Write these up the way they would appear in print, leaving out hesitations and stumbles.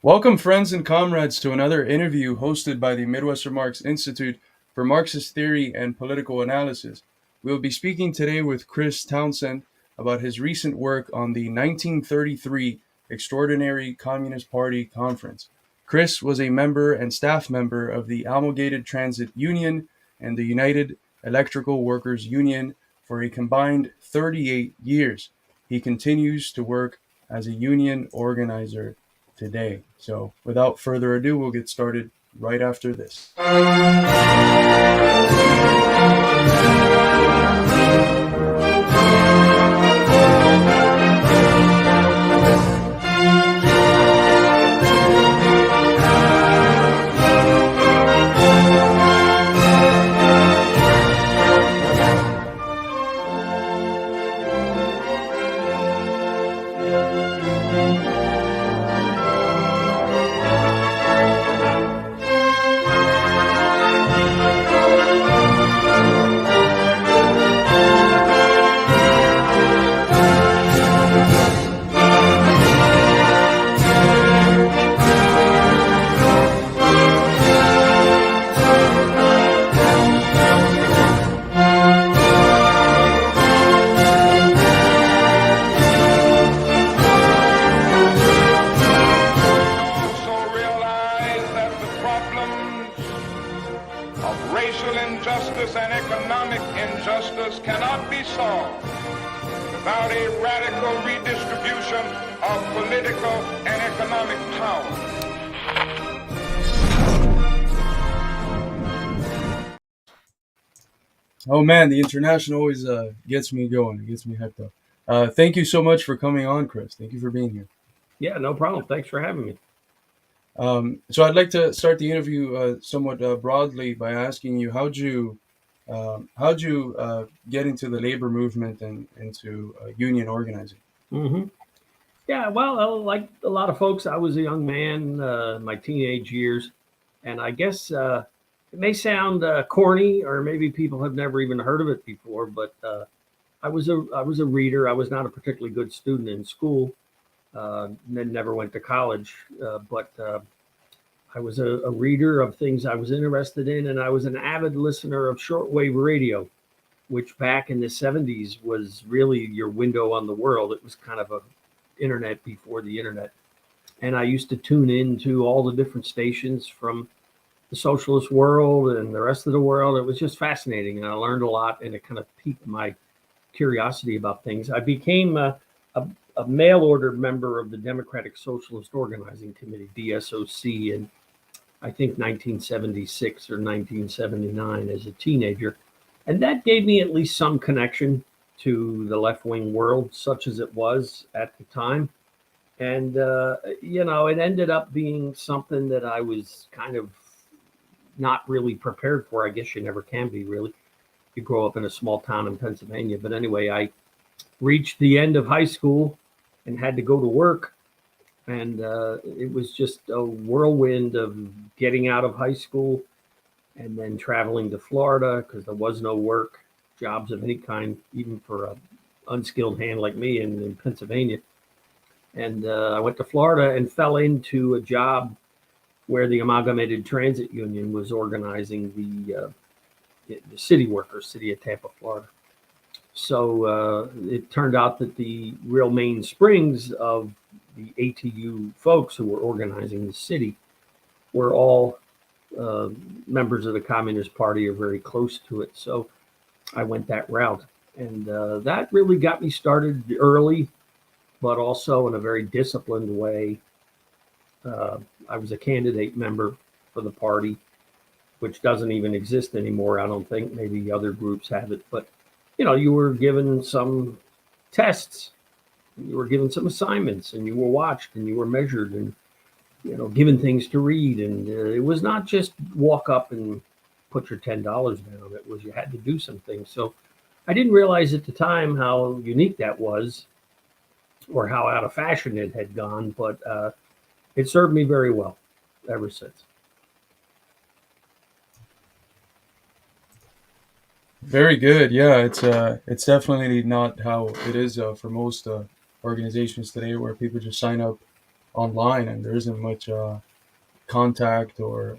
Welcome, friends and comrades, to another interview hosted by the Midwestern Marx Institute for Marxist Theory and Political Analysis. We will be speaking today with Chris Townsend about his recent work on the 1933 Extraordinary Communist Party Conference. Chris was a member and staff member of the Amalgamated Transit Union and the United Electrical Workers Union for a combined 38 years. He continues to work as a union organizer today. So without further ado, we'll get started right after this. Injustice and economic injustice cannot be solved without a radical redistribution of political and economic power. Oh man, the international always gets me going. It gets me hyped up. Thank you so much for coming on, Chris. Thank you for being here. Yeah, no problem. Thanks for having me. So I'd like to start the interview somewhat broadly by asking you how'd you get into the labor movement and into union organizing? hmm Yeah, well, like a lot of folks, I was a young man in my teenage years, and I guess it may sound corny, or maybe people have never even heard of it before, but I was a reader. I was not a particularly good student in school, then never went to college, but I was a reader of things I was interested in, and I was an avid listener of shortwave radio, which back in the 70s was really your window on the world. It was kind of a internet before the internet. And I used to tune into all the different stations from the socialist world and the rest of the world. It was just fascinating, and I learned a lot, and it kind of piqued my curiosity about things. I became a mail order member of the Democratic Socialist Organizing Committee, DSOC, in I think 1976 or 1979 as a teenager. And that gave me at least some connection to the left wing world, such as it was at the time. And, it ended up being something that I was kind of not really prepared for. I guess you never can be, really. You grow up in a small town in Pennsylvania. But anyway, I reached the end of high school and had to go to work. And it was just a whirlwind of getting out of high school and then traveling to Florida because there was no work, jobs of any kind, even for an unskilled hand like me in Pennsylvania. And I went to Florida and fell into a job where the Amalgamated Transit Union was organizing the city workers, city of Tampa, Florida. So it turned out that the real mainsprings of the ATU folks who were organizing the city were all members of the Communist Party or very close to it. So I went that route. And that really got me started early, but also in a very disciplined way. I was a candidate member for the party, which doesn't even exist anymore. I don't think. Maybe other groups have it. But, you were given some tests. You were given some assignments, and you were watched, and you were measured, and given things to read. And it was not just walk up and put your $10 down. It was you had to do some things. So I didn't realize at the time how unique that was, or how out of fashion it had gone. But it served me very well ever since. Very good. Yeah, it's definitely not how it is for most organizations today, where people just sign up online, and there isn't much contact or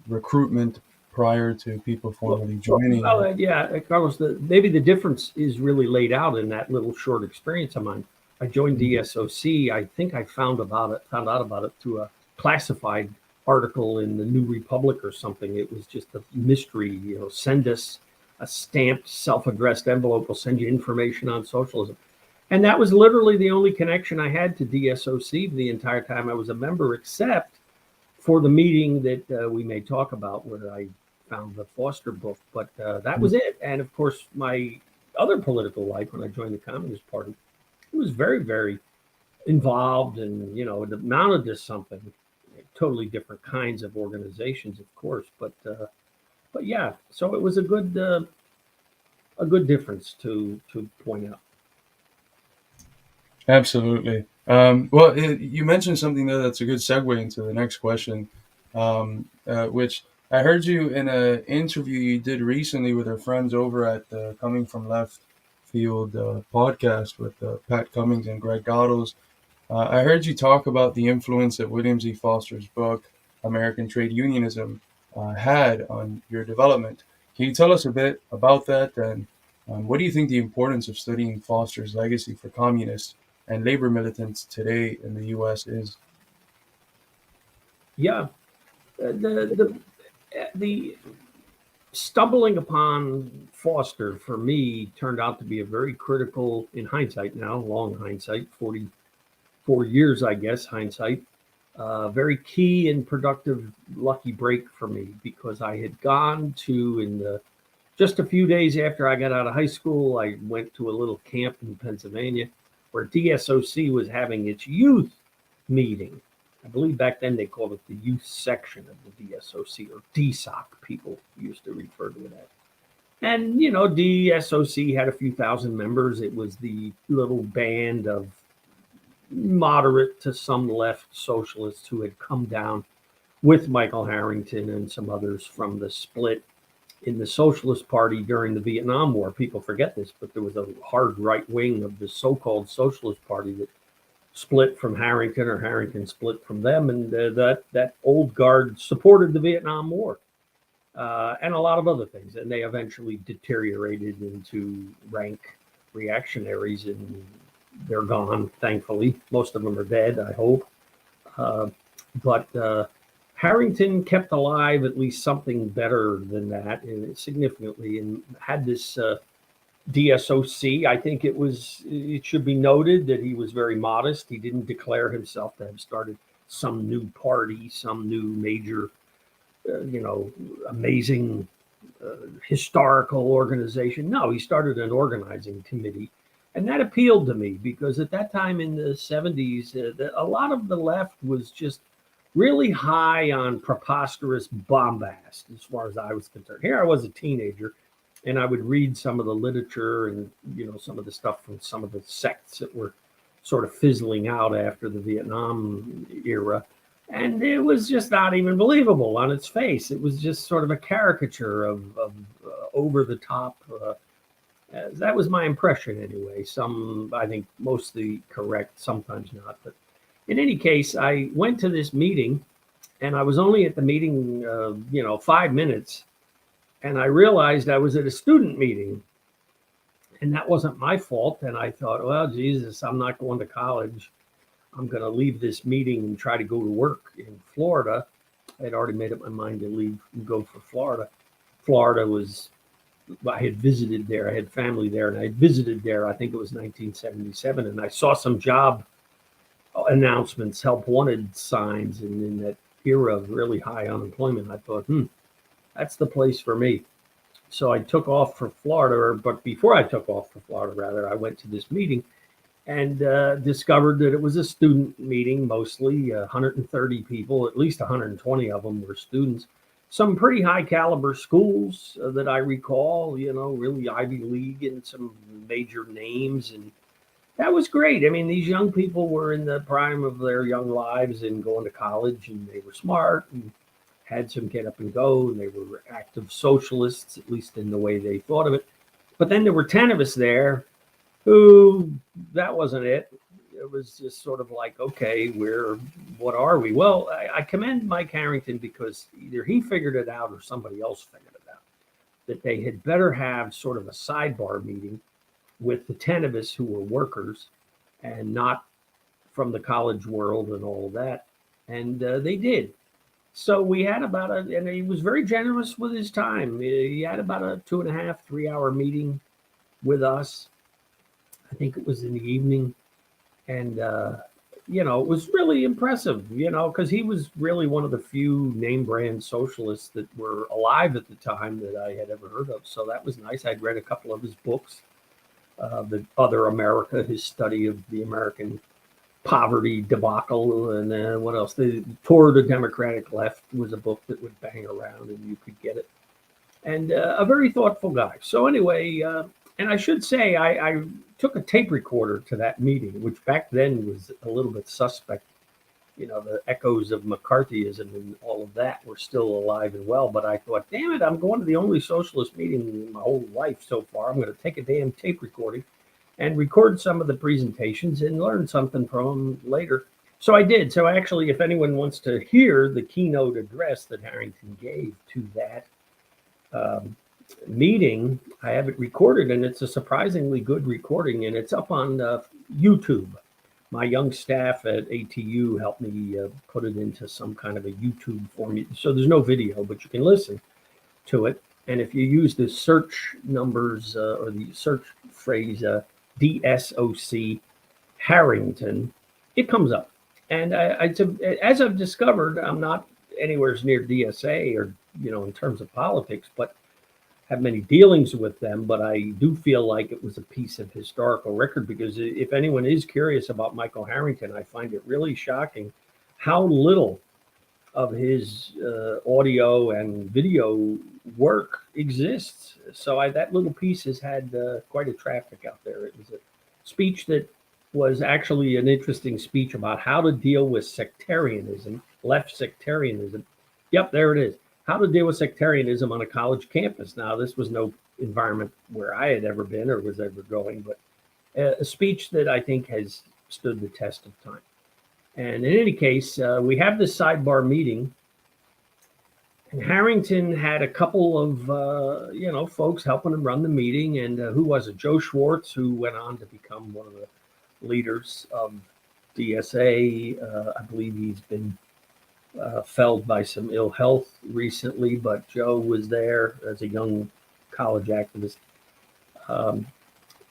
recruitment prior to people formally joining. Yeah, Carlos, maybe the difference is really laid out in that little short experience of mine. I joined DSOC. I think I found out about it through a classified article in the New Republic or something. It was just a mystery, send us a stamped self-addressed envelope. We'll send you information on socialism. And that was literally the only connection I had to DSOC the entire time I was a member, except for the meeting that we may talk about where I found the Foster book. But that was it. And of course, my other political life when I joined the Communist Party, it was very, very involved, and it amounted to something totally different kinds of organizations, of course. But yeah, so it was a good difference to point out. Absolutely. Well, you mentioned something there that's a good segue into the next question, which I heard you in an interview you did recently with our friends over at the Coming from Left Field podcast with Pat Cummings and Greg Goddles. I heard you talk about the influence that William Z. Foster's book, American Trade Unionism, had on your development. Can you tell us a bit about that, and what do you think the importance of studying Foster's legacy for communists and labor militants today in the U.S. is? Yeah, the stumbling upon Foster for me turned out to be a very critical, in hindsight now, long hindsight, 44 years, I guess, hindsight, very key and productive lucky break for me, because I had gone to, just a few days after I got out of high school, I went to a little camp in Pennsylvania where DSOC was having its youth meeting. I believe back then they called it the youth section of the DSOC, or DSOC, people used to refer to it as. And, DSOC had a few thousand members. It was the little band of moderate to some left socialists who had come down with Michael Harrington and some others from the split in the Socialist Party during the Vietnam War. People forget this, but there was a hard right wing of the so-called Socialist Party that split from Harrington, or Harrington split from them, and that old guard supported the Vietnam War and a lot of other things. And they eventually deteriorated into rank reactionaries, and they're gone, thankfully. Most of them are dead, I hope. But Harrington kept alive at least something better than that, and significantly, and had this DSOC. I think it should be noted that he was very modest. He didn't declare himself to have started some new party, some new major, amazing historical organization. No, he started an organizing committee. And that appealed to me because at that time in the 70s, a lot of the left was just really high on preposterous bombast, as far as I was concerned. Here I was a teenager, and I would read some of the literature and, some of the stuff from some of the sects that were sort of fizzling out after the Vietnam era. And it was just not even believable on its face. It was just sort of a caricature of over the top. That was my impression anyway. Some, I think, mostly correct, sometimes not. But in any case, I went to this meeting, and I was only at the meeting, 5 minutes. And I realized I was at a student meeting, and that wasn't my fault. And I thought, well, Jesus, I'm not going to college. I'm going to leave this meeting and try to go to work in Florida. I had already made up my mind to leave and go for Florida. Florida was, I had visited there. I had family there, and I had visited there, I think it was 1977. And I saw some job announcements, help wanted signs. And in that era of really high unemployment, I thought, that's the place for me. So I took off for Florida, but before I took off for Florida, rather, I went to this meeting and discovered that it was a student meeting, mostly 130 people, at least 120 of them were students. Some pretty high caliber schools that I recall, really Ivy League and some major names. And that was great. I mean, these young people were in the prime of their young lives and going to college, and they were smart and had some get up and go, and they were active socialists, at least in the way they thought of it. But then there were 10 of us there who, that wasn't it. it was just sort of like, okay, what are we? Well, I commend Mike Harrington because either he figured it out or somebody else figured it out, that they had better have sort of a sidebar meeting with the 10 of us who were workers and not from the college world and all of that. And they did. So we had and he was very generous with his time. He had about a 2.5, 3 hour meeting with us. I think it was in the evening. And, it was really impressive, because he was really one of the few name brand socialists that were alive at the time that I had ever heard of. So that was nice. I'd read a couple of his books, The Other America, his study of the American poverty debacle, and what else? The Tour of the Democratic Left was a book that would bang around and you could get it. And a very thoughtful guy. So anyway, and I should say, I took a tape recorder to that meeting, which back then was a little bit suspect. The echoes of McCarthyism and all of that were still alive and well. But I thought, damn it, I'm going to the only socialist meeting in my whole life so far. I'm going to take a damn tape recording and record some of the presentations and learn something from them later. So I did. So actually, if anyone wants to hear the keynote address that Harrington gave to that meeting, I have it recorded, and it's a surprisingly good recording, and it's up on YouTube. My young staff at ATU helped me put it into some kind of a YouTube form. So there's no video, but you can listen to it. And if you use the search numbers or the search phrase DSOC Harrington, it comes up. And as I've discovered, I'm not anywhere near DSA or, in terms of politics, but have many dealings with them. But I do feel like it was a piece of historical record, because if anyone is curious about Michael Harrington, I find it really shocking how little of his audio and video work exists. So that little piece has had quite a traffic out there. It was a speech that was actually an interesting speech about how to deal with sectarianism, left sectarianism. Yep, there it is. How to deal with sectarianism on a college campus. Now, this was no environment where I had ever been or was ever going, but a speech that I think has stood the test of time. And in any case, we have this sidebar meeting, and Harrington had a couple of, folks helping him run the meeting. And who was it? Joe Schwartz, who went on to become one of the leaders of DSA. I believe he's been felled by some ill health recently, but Joe was there as a young college activist.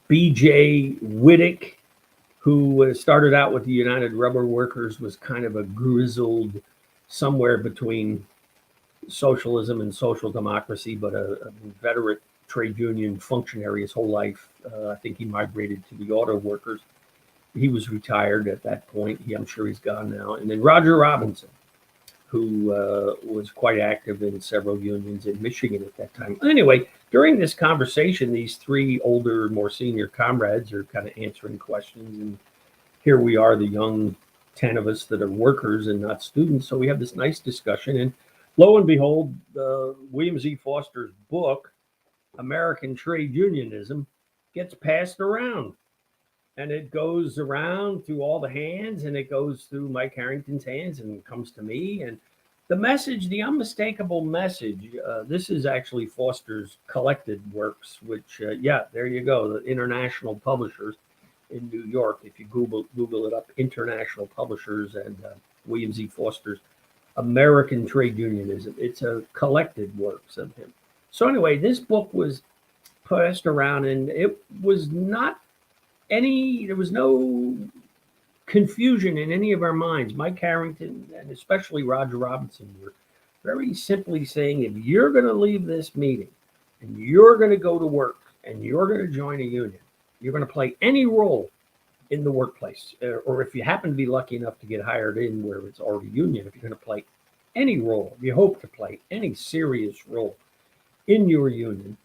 B.J. Whittick, who started out with the United Rubber Workers, was kind of a grizzled, somewhere between socialism and social democracy, but a inveterate trade union functionary his whole life. I think he migrated to the auto workers. He was retired at that point. I'm sure he's gone now. And then Roger Robinson, who was quite active in several unions in Michigan at that time. Anyway, during this conversation, these three older, more senior comrades are kind of answering questions. And here we are, the young 10 of us that are workers and not students. So we have this nice discussion. And lo and behold, William Z. Foster's book, American Trade Unionism, gets passed around. And it goes around through all the hands, and it goes through Mike Harrington's hands and comes to me. And the message, the unmistakable message, this is actually Foster's collected works, which, there you go, the international publishers in New York. If you Google it up, international publishers, and William Z. Foster's American Trade Unionism. It's a collected works of him. So anyway, this book was passed around, and it was not there was no confusion in any of our minds. Mike Harrington and especially Roger Robinson were very simply saying, if you're going to leave this meeting and you're going to go to work and you're going to join a union, you're going to play any role in the workplace, or if you happen to be lucky enough to get hired in where it's already union, if you're going to play any role, if you hope to play any serious role in your union,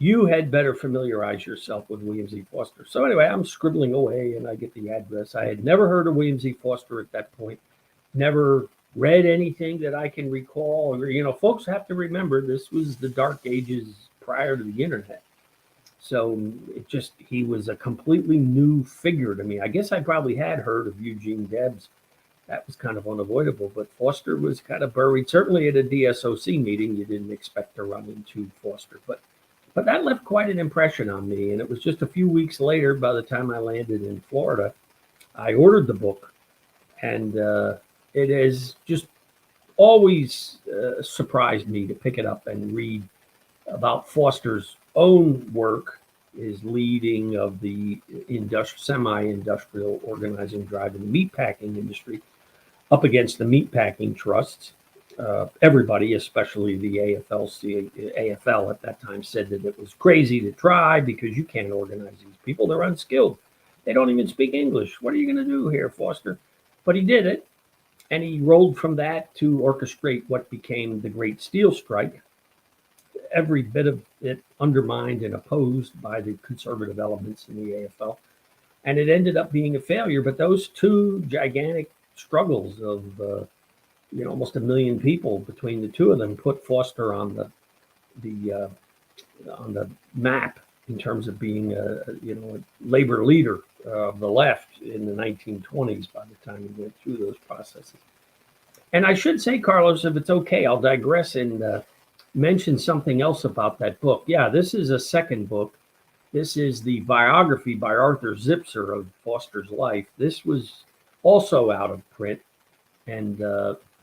you had better familiarize yourself with William Z. Foster. So anyway, I'm scribbling away and I get the address. I had never heard of William Z. Foster at that point, never read anything that I can recall. Folks have to remember this was the dark ages prior to the internet. So he was a completely new figure to me. I guess I probably had heard of Eugene Debs. That was kind of unavoidable, but Foster was kind of buried. Certainly at a DSOC meeting, you didn't expect to run into Foster, but that left quite an impression on me. And it was just a few weeks later, by the time I landed in Florida, I ordered the book, and it has just always surprised me to pick it up and read about Foster's own work, his leading of the semi-industrial organizing drive in the meatpacking industry up against the meatpacking trusts. Everybody, especially the AFL at that time, said that it was crazy to try because you can't organize these people. They're unskilled. They don't even speak English. What are you going to do here, Foster? But he did it, and he rolled from that to orchestrate what became the Great Steel Strike. Every bit of it undermined and opposed by the conservative elements in the AFL. And it ended up being a failure. But those two gigantic struggles of almost 1 million people between the two of them put Foster on the map in terms of being a labor leader of the left in the 1920s by the time he went through those processes. And I should say, Carlos, if it's okay, I'll digress and mention something else about that book. Yeah, this is a second book. This is the biography by Arthur Zipser of Foster's life. This was also out of print, and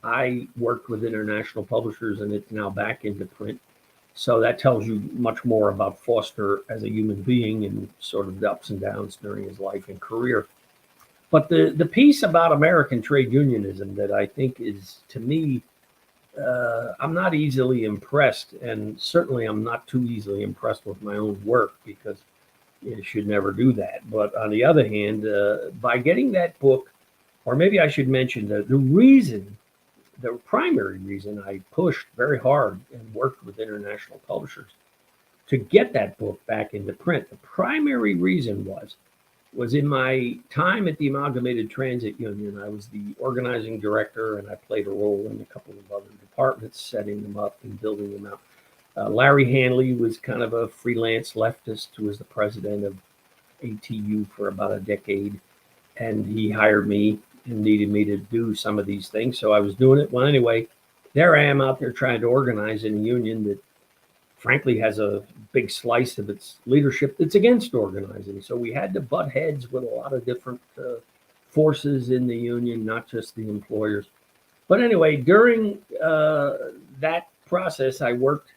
I worked with international publishers, and it's now back into print. So that tells you much more about Foster as a human being and sort of the ups and downs during his life and career. But the piece about American trade unionism that I think is, to me, I'm not easily impressed, and certainly I'm not too easily impressed with my own work because you should never do that. But on the other hand, by getting that book, or maybe I should mention the primary reason I pushed very hard and worked with international publishers to get that book back into print, the primary reason was in my time at the Amalgamated Transit Union. I was the organizing director, and I played a role in a couple of other departments, setting them up and building them out. Larry Hanley was kind of a freelance leftist who was the president of ATU for about a decade, and he hired me and needed me to do some of these things, so I was doing it. Well, anyway, there I am out there trying to organize in a union that frankly has a big slice of its leadership that's against organizing. So we had to butt heads with a lot of different forces in the union, not just the employers. But anyway, during that process, I worked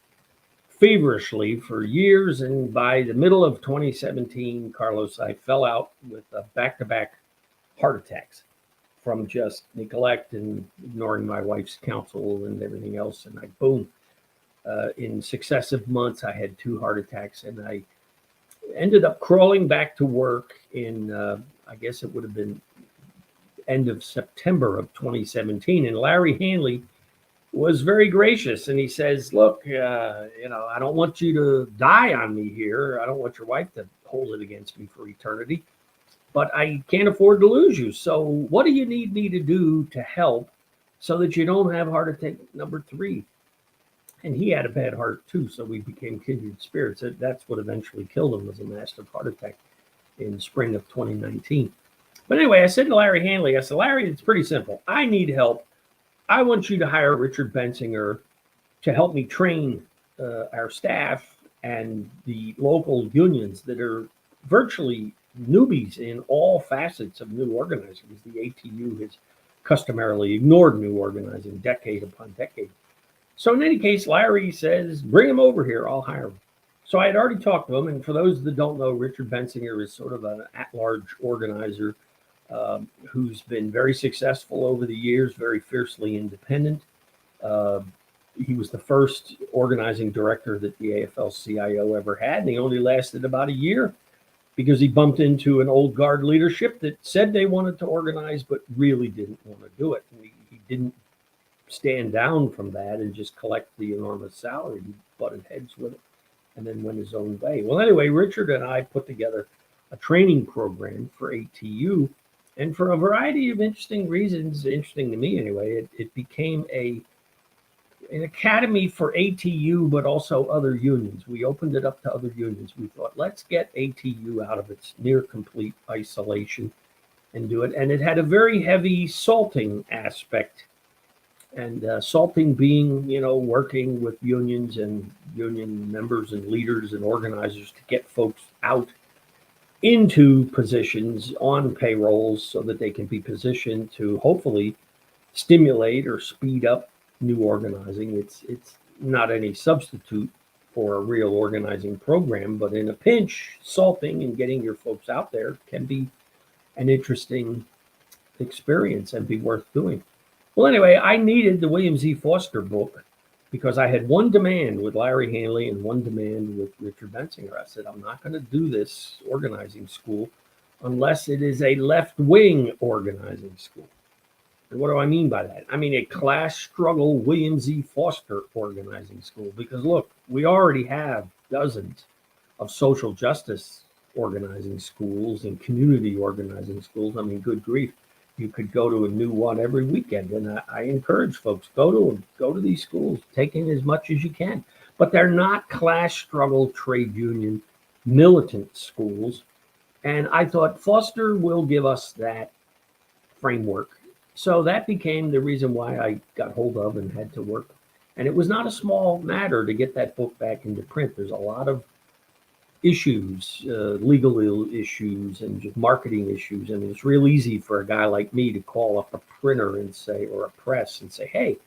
feverishly for years. And by the middle of 2017, Carlos, I fell out with back-to-back heart attacks from just neglect and ignoring my wife's counsel and everything else. And boom. In successive months, I had 2 heart attacks, and I ended up crawling back to work in, I guess it would have been end of September of 2017. And Larry Hanley was very gracious, and he says, look, I don't want you to die on me here. I don't want your wife to hold it against me for eternity, but I can't afford to lose you. So what do you need me to do to help so that you don't have heart attack number 3? And he had a bad heart too, so we became kindred spirits. That's what eventually killed him, was a massive heart attack in spring of 2019. But anyway, I said to Larry Hanley, I said, Larry, it's pretty simple. I need help. I want you to hire Richard Bensinger to help me train our staff and the local unions that are virtually newbies in all facets of new organizing, because the ATU has customarily ignored new organizing decade upon decade. So in any case, Larry says, bring him over here. I'll hire him. So I had already talked to him. And for those that don't know, Richard Bensinger is sort of an at-large organizer who's been very successful over the years, very fiercely independent. He was the first organizing director that the AFL-CIO ever had, and he only lasted about a year because he bumped into an old guard leadership that said they wanted to organize but really didn't want to do it. And he didn't stand down from that and just collect the enormous salary. He butted heads with it and then went his own way. Well, anyway, Richard and I put together a training program for ATU, and for a variety of interesting reasons, interesting to me anyway, it became a an academy for ATU, but also other unions. We opened it up to other unions. We thought, let's get ATU out of its near complete isolation and do it. And it had a very heavy salting aspect. And salting being, working with unions and union members and leaders and organizers to get folks out into positions on payrolls so that they can be positioned to hopefully stimulate or speed up new organizing. It's not any substitute for a real organizing program, but in a pinch, salting and getting your folks out there can be an interesting experience and be worth doing. Well, anyway, I needed the William Z. Foster book because I had one demand with Larry Hanley and one demand with Richard Bensinger. I said, I'm not going to do this organizing school unless it is a left-wing organizing school. And what do I mean by that? I mean a class struggle William Z. Foster organizing school. Because look, we already have dozens of social justice organizing schools and community organizing schools. I mean, good grief. You could go to a new one every weekend. And I encourage folks, go to them, go to these schools, take in as much as you can. But they're not class struggle trade union militant schools. And I thought Foster will give us that framework. So that became the reason why I got hold of and had to work. And it was not a small matter to get that book back into print. There's a lot of issues, legal issues and just marketing issues. I mean, it's real easy for a guy like me to call up a printer and say, or a press and say, hey,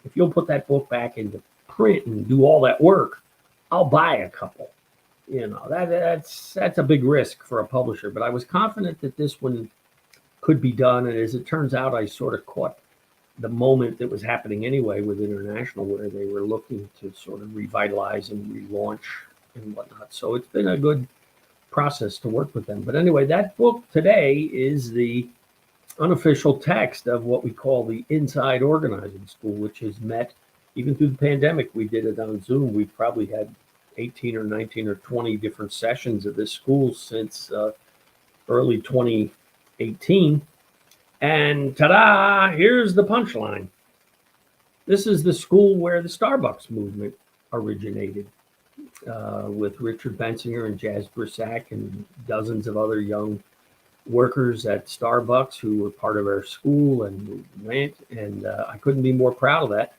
if you'll put that book back into print and do all that work, I'll buy a couple. That's a big risk for a publisher. But I was confident that this one could be done. And as it turns out, I sort of caught the moment that was happening anyway with International, where they were looking to sort of revitalize and relaunch and whatnot. So it's been a good process to work with them. But anyway, that book today is the unofficial text of what we call the Inside Organizing School, which has met, even through the pandemic, we did it on Zoom. We've probably had 18 or 19 or 20 different sessions of this school since early 2018. And ta-da, here's the punchline. This is the school where the Starbucks movement originated, with Richard Bensinger and Jazz Brissac and dozens of other young workers at Starbucks who were part of our school and went. And I couldn't be more proud of that.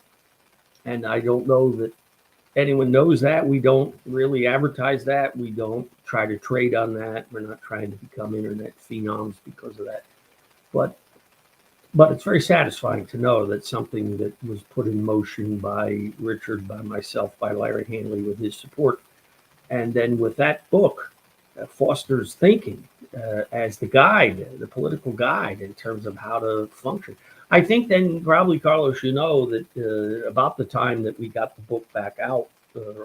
And I don't know that anyone knows that. We don't really advertise that. We don't try to trade on that. We're not trying to become internet phenoms because of that. But it's very satisfying to know that something that was put in motion by Richard, by myself, by Larry Hanley with his support, and then with that book, Foster's thinking as the guide, the political guide in terms of how to function. I think then probably, Carlos, that about the time that we got the book back out,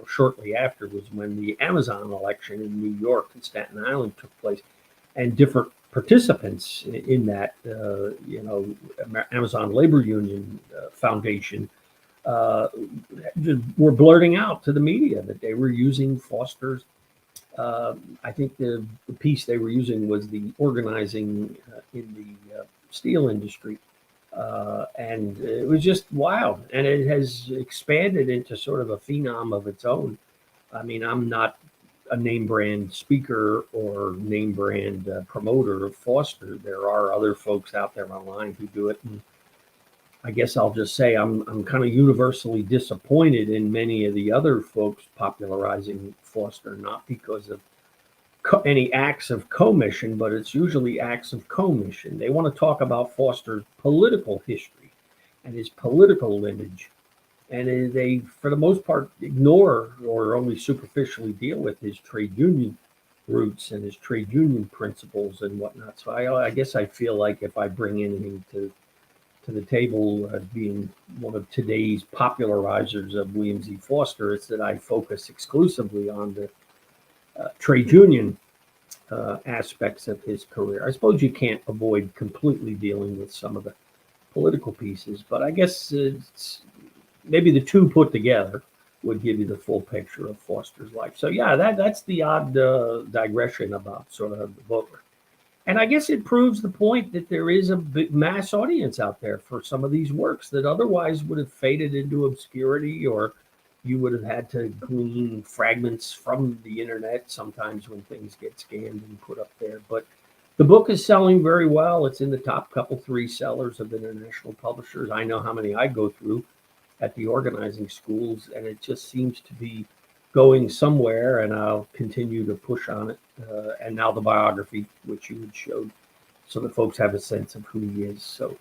shortly after, was when the Amazon election in New York and Staten Island took place, and different participants in that, Amazon Labor Union Foundation were blurting out to the media that they were using Foster's. I think the piece they were using was the organizing in the steel industry. And it was just wild. And it has expanded into sort of a phenom of its own. I mean, I'm not a name brand speaker or name brand promoter of Foster. There are other folks out there online who do it. And I guess I'll just say I'm kind of universally disappointed in many of the other folks popularizing Foster, not because of any acts of commission, but it's usually acts of commission. They want to talk about Foster's political history and his political lineage. And they, for the most part, ignore or only superficially deal with his trade union roots and his trade union principles and whatnot. So I guess I feel like if I bring anything to the table, being one of today's popularizers of William Z. Foster, it's that I focus exclusively on the trade union aspects of his career. I suppose you can't avoid completely dealing with some of the political pieces, but I guess it's maybe the two put together would give you the full picture of Foster's life. So yeah, that's the odd digression about sort of the book. And I guess it proves the point that there is a big mass audience out there for some of these works that otherwise would have faded into obscurity, or you would have had to glean fragments from the internet sometimes when things get scanned and put up there. But the book is selling very well. It's in the top couple three sellers of international publishers. I know how many I go through at the organizing schools, and it just seems to be going somewhere, and I'll continue to push on it. And now the biography, which you had showed, so that folks have a sense of who he is. So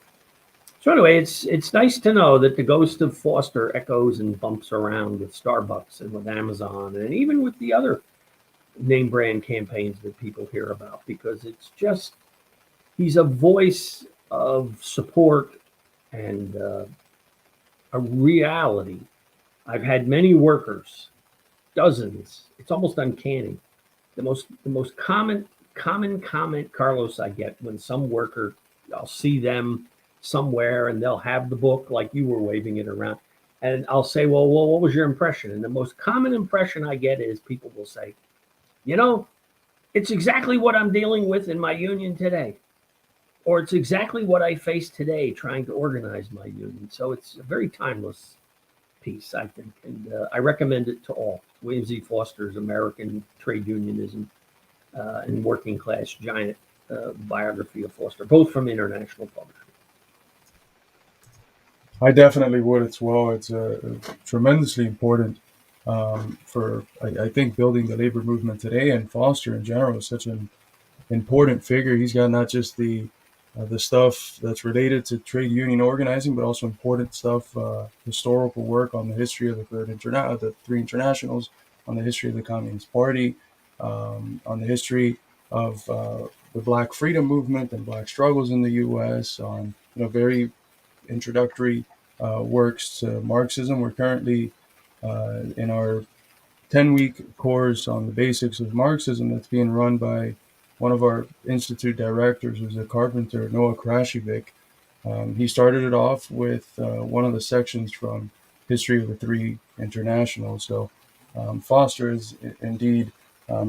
anyway, it's nice to know that the ghost of Foster echoes and bumps around with Starbucks and with Amazon, and even with the other name brand campaigns that people hear about, because it's just, he's a voice of support and a reality. I've had many workers, dozens. It's almost uncanny. The most common comment, Carlos, I get when some worker, I'll see them somewhere and they'll have the book like you were waving it around, and I'll say, well, what was your impression? And the most common impression I get is people will say, you know, it's exactly what I'm dealing with in my union today, or it's exactly what I face today trying to organize my union. So it's a very timeless piece, I think, and I recommend it to all. William Z. Foster's American Trade Unionism and Working Class Giant biography of Foster, both from international publishers. I definitely would as well. It's tremendously important for, I think, building the labor movement today, and Foster in general is such an important figure. He's got not just the stuff that's related to trade union organizing, but also important stuff, historical work on the history of the three internationals, on the history of the Communist Party, on the history of the Black freedom movement and Black struggles in the U.S., on very introductory works to Marxism. We're currently in our 10-week course on the basics of Marxism that's being run by one of our institute directors, who's a carpenter, Noah Krashevic. He started it off with one of the sections from History of the Three Internationals. So Foster is indeed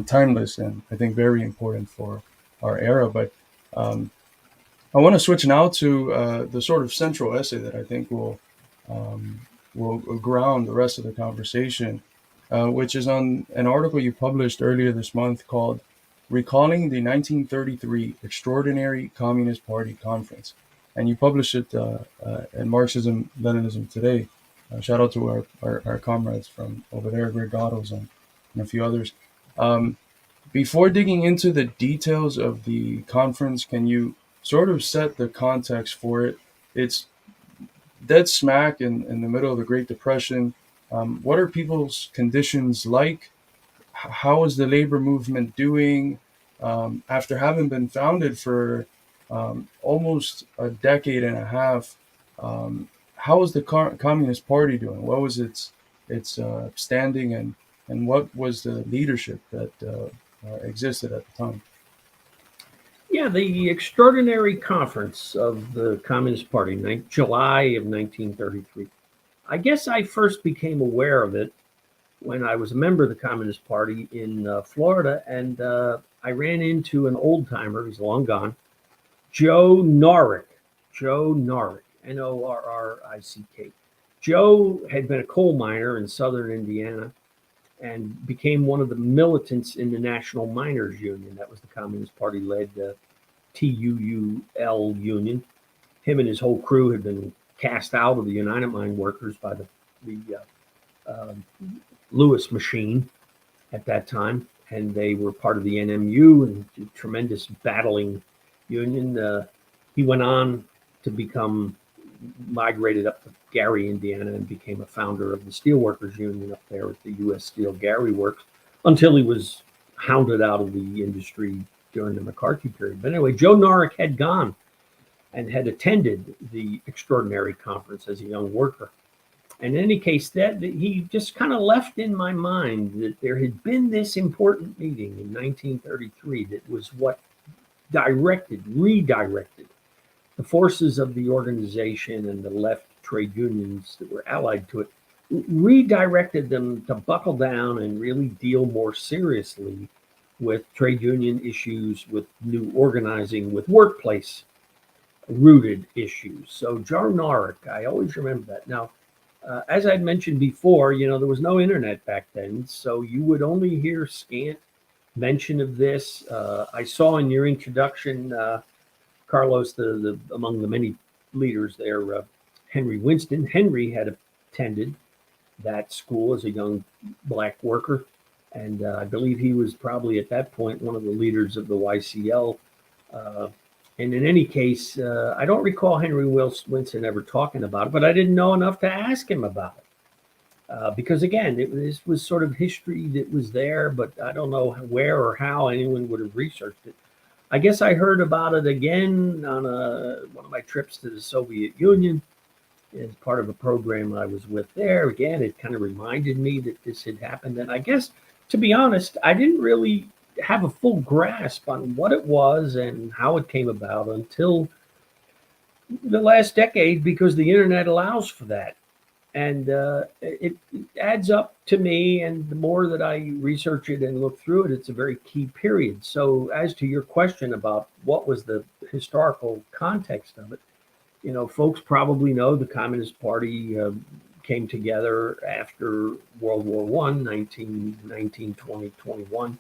timeless and I think very important for our era. But I want to switch now to the sort of central essay that I think will ground the rest of the conversation, which is on an article you published earlier this month called "Recalling the 1933 Extraordinary Communist Party Conference." And you published it at Marxism-Leninism Today. Shout out to our comrades from over there, Greg Gottles and a few others. Before digging into the details of the conference, can you sort of set the context for it? It's dead smack in the middle of the Great Depression. What are people's conditions like? How is the labor movement doing after having been founded for almost a decade and a half? How is the Communist Party doing? What was its standing, and what was the leadership that existed at the time? Yeah, the Extraordinary Conference of the Communist Party, July of 1933. I guess I first became aware of it when I was a member of the Communist Party in Florida, and I ran into an old timer, he's long gone, Joe Norrick, Norrick. Joe had been a coal miner in southern Indiana and became one of the militants in the National Miners Union. That was the Communist Party-led TUUL union. Him and his whole crew had been cast out of the United Mine Workers by the Lewis machine at that time, and they were part of the NMU and a tremendous battling union. He went on to become migrated up to Gary, Indiana, and became a founder of the Steelworkers Union up there at the U.S. Steel Gary Works until he was hounded out of the industry during the McCarthy period. But anyway, Joe Norrick had gone and had attended the Extraordinary Conference as a young worker. And in any case, that he just kind of left in my mind that there had been this important meeting in 1933 that was what redirected the forces of the organization and the left trade unions that were allied to it, redirected them to buckle down and really deal more seriously with trade union issues, with new organizing, with workplace rooted issues. So Joe Norwich, I always remember that. Now, as I'd mentioned before, there was no internet back then, so you would only hear scant mention of this. I saw in your introduction, Carlos, the among the many leaders there, Henry Winston. Henry had attended that school as a young black worker, and I believe he was probably at that point one of the leaders of the YCL. And in any case, I don't recall Henry Winston ever talking about it, but I didn't know enough to ask him about it. Because again, this was sort of history that was there, but I don't know where or how anyone would have researched it. I guess I heard about it again on one of my trips to the Soviet Union as part of a program I was with there. Again, it kind of reminded me that this had happened. And I guess, to be honest, I didn't really have a full grasp on what it was and how it came about until the last decade, because the internet allows for that. And it adds up to me, and the more that I research it and look through it, it's a very key period. So as to your question about what was the historical context of it, folks probably know the Communist Party came together after World War I, 1919, 20, 21.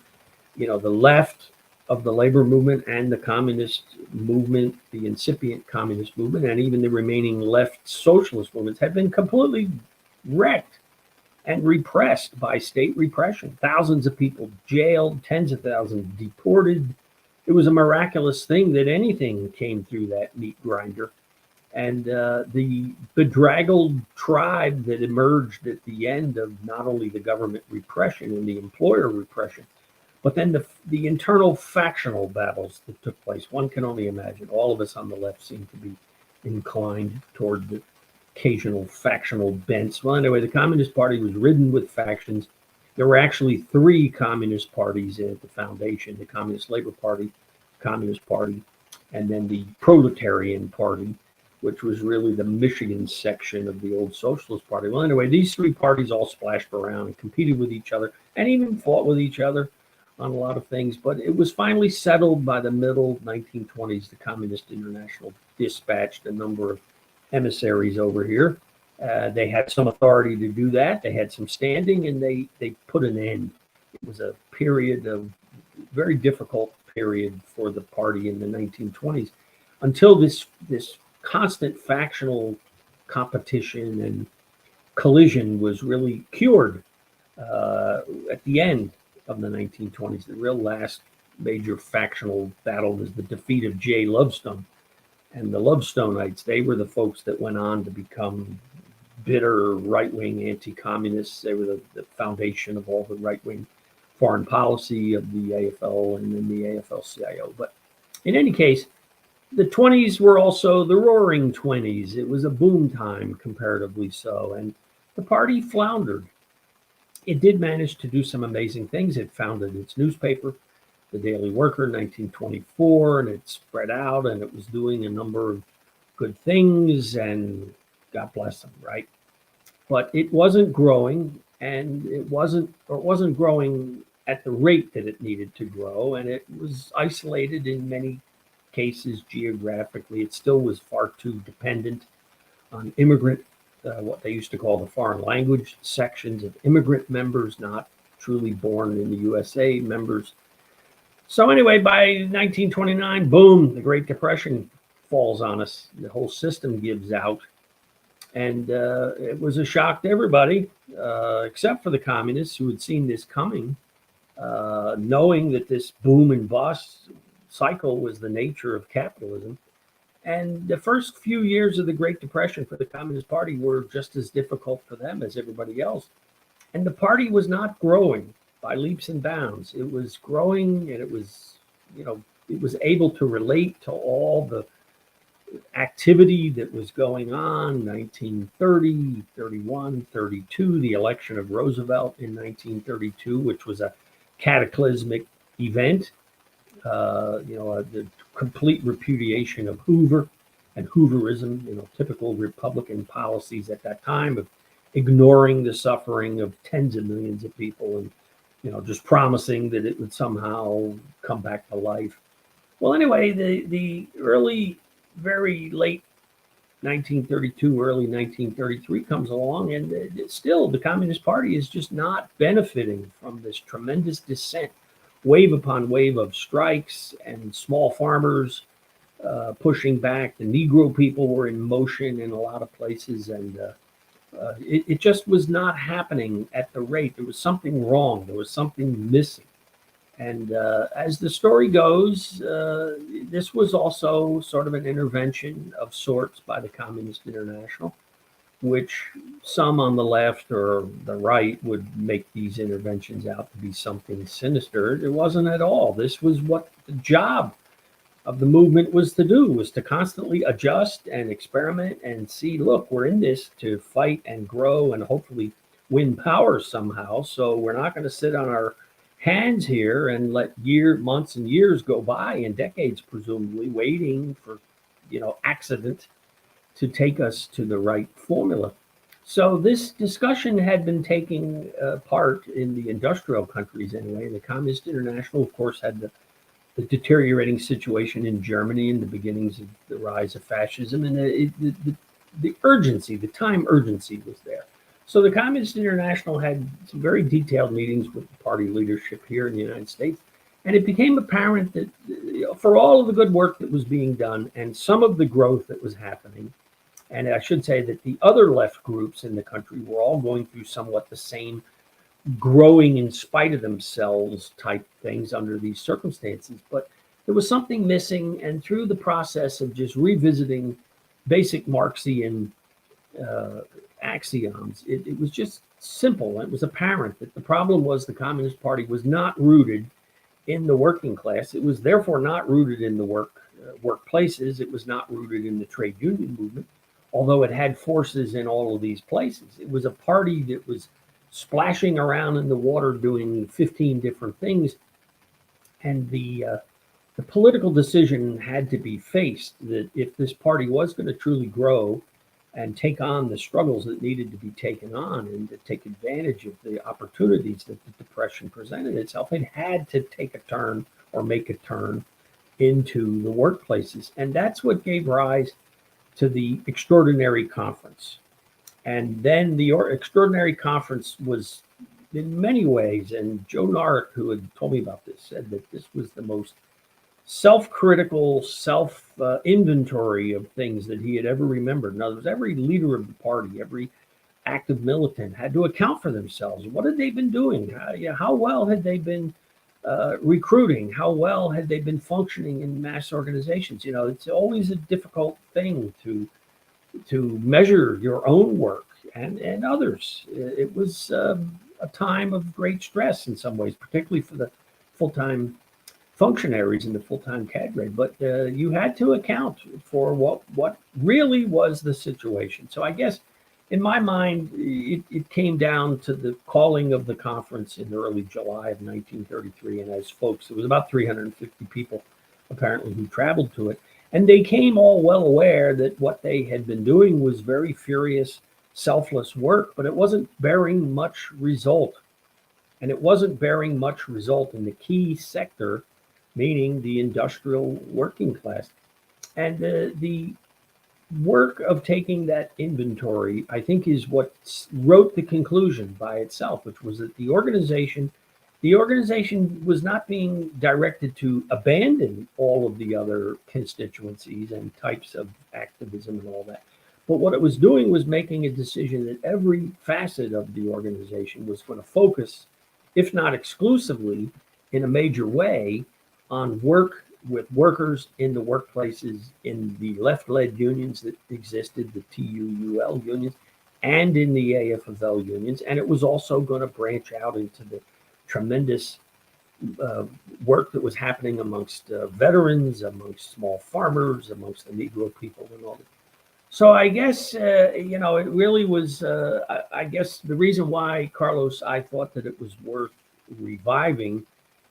The left of the labor movement and the communist movement, the incipient communist movement, and even the remaining left socialist movements had been completely wrecked and repressed by state repression. Thousands of people jailed, tens of thousands deported. It was a miraculous thing that anything came through that meat grinder. And the bedraggled tribe that emerged at the end of not only the government repression and the employer repression, but then the internal factional battles that took place. One can only imagine. All of us on the left seem to be inclined toward the occasional factional bents. Well, anyway, the Communist Party was ridden with factions. There were actually three communist parties at the foundation: the Communist Labor Party, Communist Party, and then the Proletarian Party, which was really the Michigan section of the old Socialist Party. Well, anyway, these three parties all splashed around and competed with each other and even fought with each other on a lot of things. But it was finally settled by the middle 1920s. The Communist International dispatched a number of emissaries over here. They had some authority to do that. They had some standing, and they put an end. It was a period of very difficult period for the party in the 1920s until this constant factional competition and collision was really cured at the end of the 1920s. The real last major factional battle was the defeat of J. Lovestone. And the Lovestonites, they were the folks that went on to become bitter right-wing anti-communists. They were the foundation of all the right-wing foreign policy of the AFL and then the AFL-CIO. But in any case, the 20s were also the Roaring Twenties. It was a boom time, comparatively so, and the party floundered. It did manage to do some amazing things. It founded its newspaper, the Daily Worker, in 1924, and it spread out, and it was doing a number of good things, and God bless them, right? But it wasn't growing, and it wasn't growing at the rate that it needed to grow, and it was isolated in many cases geographically. It still was far too dependent on immigrant, what they used to call the foreign language sections of immigrant members, not truly born in the USA members. So anyway, by 1929, boom, the Great Depression falls on us. The whole system gives out. And it was a shock to everybody, except for the communists who had seen this coming, knowing that this boom and bust cycle was the nature of capitalism. And the first few years of the Great Depression for the Communist Party were just as difficult for them as everybody else. And the party was not growing by leaps and bounds. It was growing, and it was able to relate to all the activity that was going on. 1930, 31, 32, the election of Roosevelt in 1932, which was a cataclysmic event. The complete repudiation of Hoover and Hooverism, typical Republican policies at that time of ignoring the suffering of tens of millions of people and just promising that it would somehow come back to life. Well, anyway, the early, very late 1932, early 1933 comes along, and still the Communist Party is just not benefiting from this tremendous dissent, wave upon wave of strikes and small farmers pushing back. The Negro people were in motion in a lot of places, and it just was not happening at the rate. There was something wrong. There was something missing. And as the story goes, this was also sort of an intervention of sorts by the Communist International, which some on the left or the right would make these interventions out to be something sinister. It wasn't at all. This was what the job of the movement was to do, was to constantly adjust and experiment and see, look, we're in this to fight and grow and hopefully win power somehow. So we're not going to sit on our hands here and let months and years go by, and decades presumably, waiting for accident to take us to the right formula. So this discussion had been taking part in the industrial countries anyway. The Communist International, of course, had the deteriorating situation in Germany and the beginnings of the rise of fascism, and the urgency, the time urgency was there. So the Communist International had some very detailed meetings with the party leadership here in the United States, and it became apparent that for all of the good work that was being done and some of the growth that was happening, and I should say that the other left groups in the country were all going through somewhat the same growing in spite of themselves type things under these circumstances, but there was something missing. And through the process of just revisiting basic Marxian axioms, it was just simple. It was apparent that the problem was the Communist Party was not rooted in the working class. It was therefore not rooted in the workplaces. It was not rooted in the trade union movement, although it had forces in all of these places. It was a party that was splashing around in the water doing 15 different things. And the political decision had to be faced that if this party was going to truly grow and take on the struggles that needed to be taken on and to take advantage of the opportunities that the Depression presented itself, it had to take a turn or make a turn into the workplaces. And that's what gave rise to the Extraordinary Conference. And then the Extraordinary Conference was, in many ways, and Joe Narek, who had told me about this, said that this was the most self-critical, self-inventory of things that he had ever remembered. In other words, every leader of the party, every active militant had to account for themselves. What had they been doing? How well had they been recruiting? How well had they been functioning in mass organizations? It's always a difficult thing to measure your own work and others. It was a time of great stress in some ways, particularly for the full-time functionaries and the full-time cadre. But you had to account for what really was the situation. So I guess in my mind, it came down to the calling of the conference in early July of 1933. And as folks, it was about 350 people apparently who traveled to it. And they came all well aware that what they had been doing was very furious, selfless work, but it wasn't bearing much result. And it wasn't bearing much result in the key sector, meaning the industrial working class. And the work of taking that inventory, I think, is what wrote the conclusion by itself, which was that the organization was not being directed to abandon all of the other constituencies and types of activism and all that. But what it was doing was making a decision that every facet of the organization was going to focus, if not exclusively, in a major way, on work with workers in the workplaces, in the left-led unions that existed, the TUUL unions, and in the AFL unions. And it was also going to branch out into the tremendous work that was happening amongst veterans, amongst small farmers, amongst the Negro people and all that. So I guess, it really was, I guess the reason why, Carlos, I thought that it was worth reviving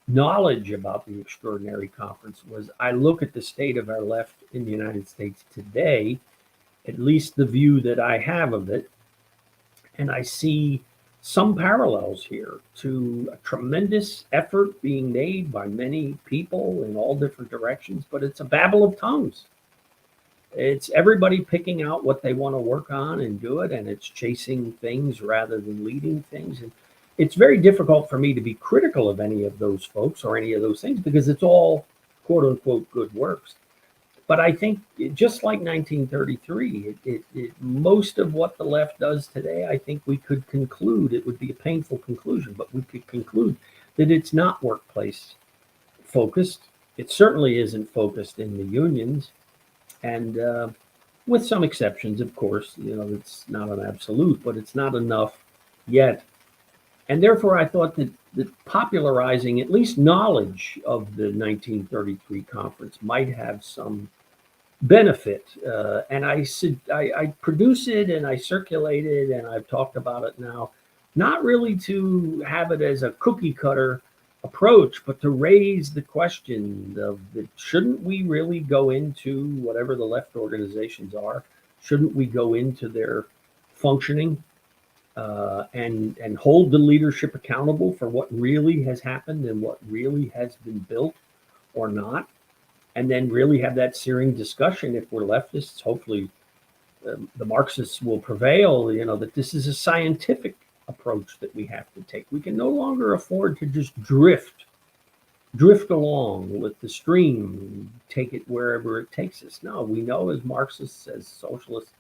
knowledge about the Extraordinary Conference was I look at the state of our left in the United States today, at least the view that I have of it, and I see some parallels here to a tremendous effort being made by many people in all different directions, but it's a babble of tongues. It's everybody picking out what they want to work on and do it, and it's chasing things rather than leading things. And it's very difficult for me to be critical of any of those folks or any of those things because it's all quote unquote good works. But I think just like 1933, most of what the left does today, I think we could conclude, it would be a painful conclusion, but we could conclude that it's not workplace focused. It certainly isn't focused in the unions. And with some exceptions, of course, it's not an absolute, but it's not enough yet. And therefore, I thought that popularizing at least knowledge of the 1933 conference might have some benefit. And I produce it and I circulate it and I've talked about it now, not really to have it as a cookie cutter approach, but to raise the question of shouldn't we really go into whatever the left organizations are? Shouldn't we go into their functioning and hold the leadership accountable for what really has happened and what really has been built or not? And then really have that searing discussion. If we're leftists, hopefully the Marxists will prevail, that this is a scientific approach that we have to take. We can no longer afford to just drift along with the stream, take it wherever it takes us. No, we know as Marxists, as socialists,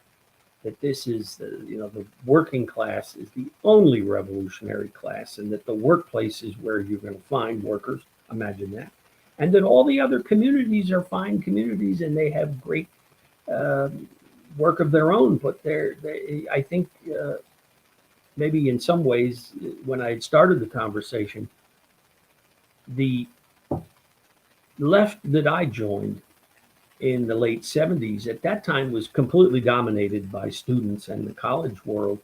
that this is the working class is the only revolutionary class, and that the workplace is where you're going to find workers. Imagine that. And that all the other communities are fine communities and they have great work of their own. But I think maybe in some ways, when I had started the conversation, the left that I joined in the late 70s at that time was completely dominated by students and the college world.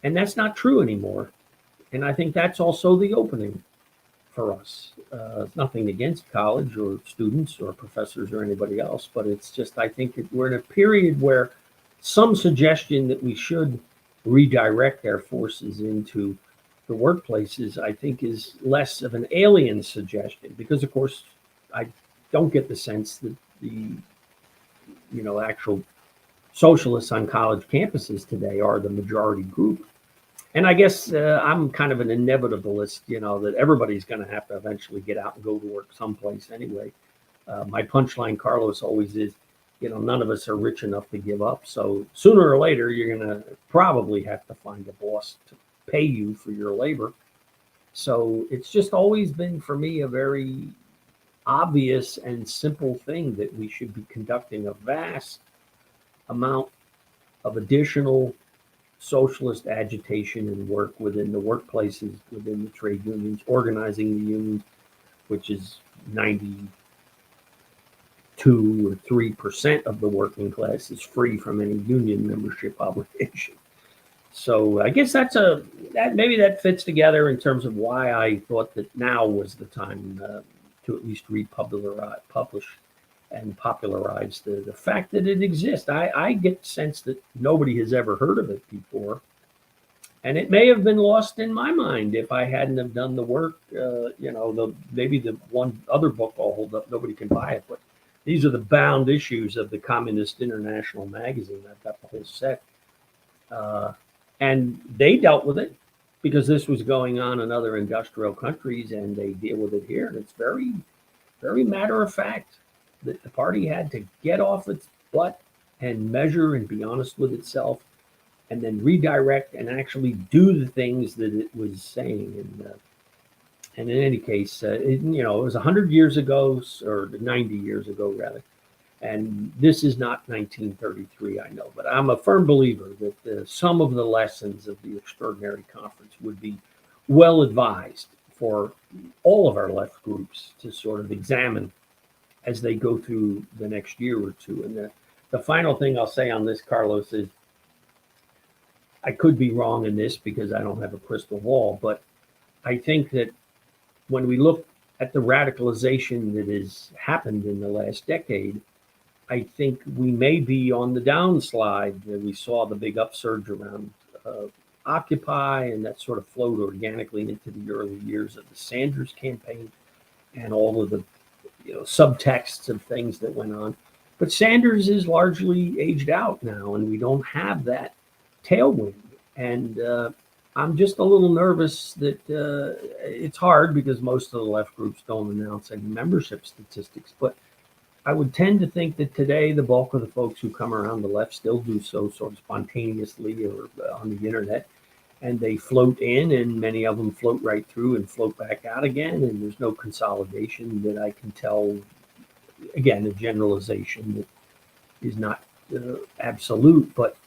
And that's not true anymore. And I think that's also the opening for us. Nothing against college or students or professors or anybody else, but it's just, I think we're in a period where some suggestion that we should redirect our forces into the workplaces, I think, is less of an alien suggestion, because of course I don't get the sense that the actual socialists on college campuses today are the majority group. And I guess I'm kind of an inevitabilist, that everybody's going to have to eventually get out and go to work someplace anyway. My punchline, Carlos, always is, none of us are rich enough to give up. So sooner or later, you're going to probably have to find a boss to pay you for your labor. So it's just always been for me a very obvious and simple thing that we should be conducting a vast amount of additional socialist agitation and work within the workplaces, within the trade unions, organizing the unions, which is 92 or 3% of the working class is free from any union membership obligation. So I guess maybe that fits together in terms of why I thought that now was the time to at least publish and popularize the fact that it exists. I get the sense that nobody has ever heard of it before. And it may have been lost in my mind if I hadn't have done the work. Maybe the one other book I'll hold up, nobody can buy it, but these are the bound issues of the Communist International magazine. I've got the whole set. And they dealt with it because this was going on in other industrial countries, and they deal with it here. And it's very, very matter of fact that the party had to get off its butt and measure and be honest with itself, and then redirect and actually do the things that it was saying. And in any case, it was 100 years ago, or 90 years ago, rather. And this is not 1933, I know, but I'm a firm believer that some of the lessons of the extraordinary conference would be well advised for all of our left groups to sort of examine as they go through the next year or two. And the final thing I'll say on this, Carlos, is I could be wrong in this because I don't have a crystal ball, but I think that when we look at the radicalization that has happened in the last decade, I think we may be on the downslide. We saw the big upsurge around Occupy, and that sort of flowed organically into the early years of the Sanders campaign and all of the subtexts of things that went on. But Sanders is largely aged out now, and we don't have that tailwind. And I'm just a little nervous that it's hard because most of the left groups don't announce any membership statistics. But I would tend to think that today the bulk of the folks who come around the left still do so sort of spontaneously or on the internet. And they float in, and many of them float right through and float back out again. And there's no consolidation that I can tell. Again, a generalization that is not absolute, but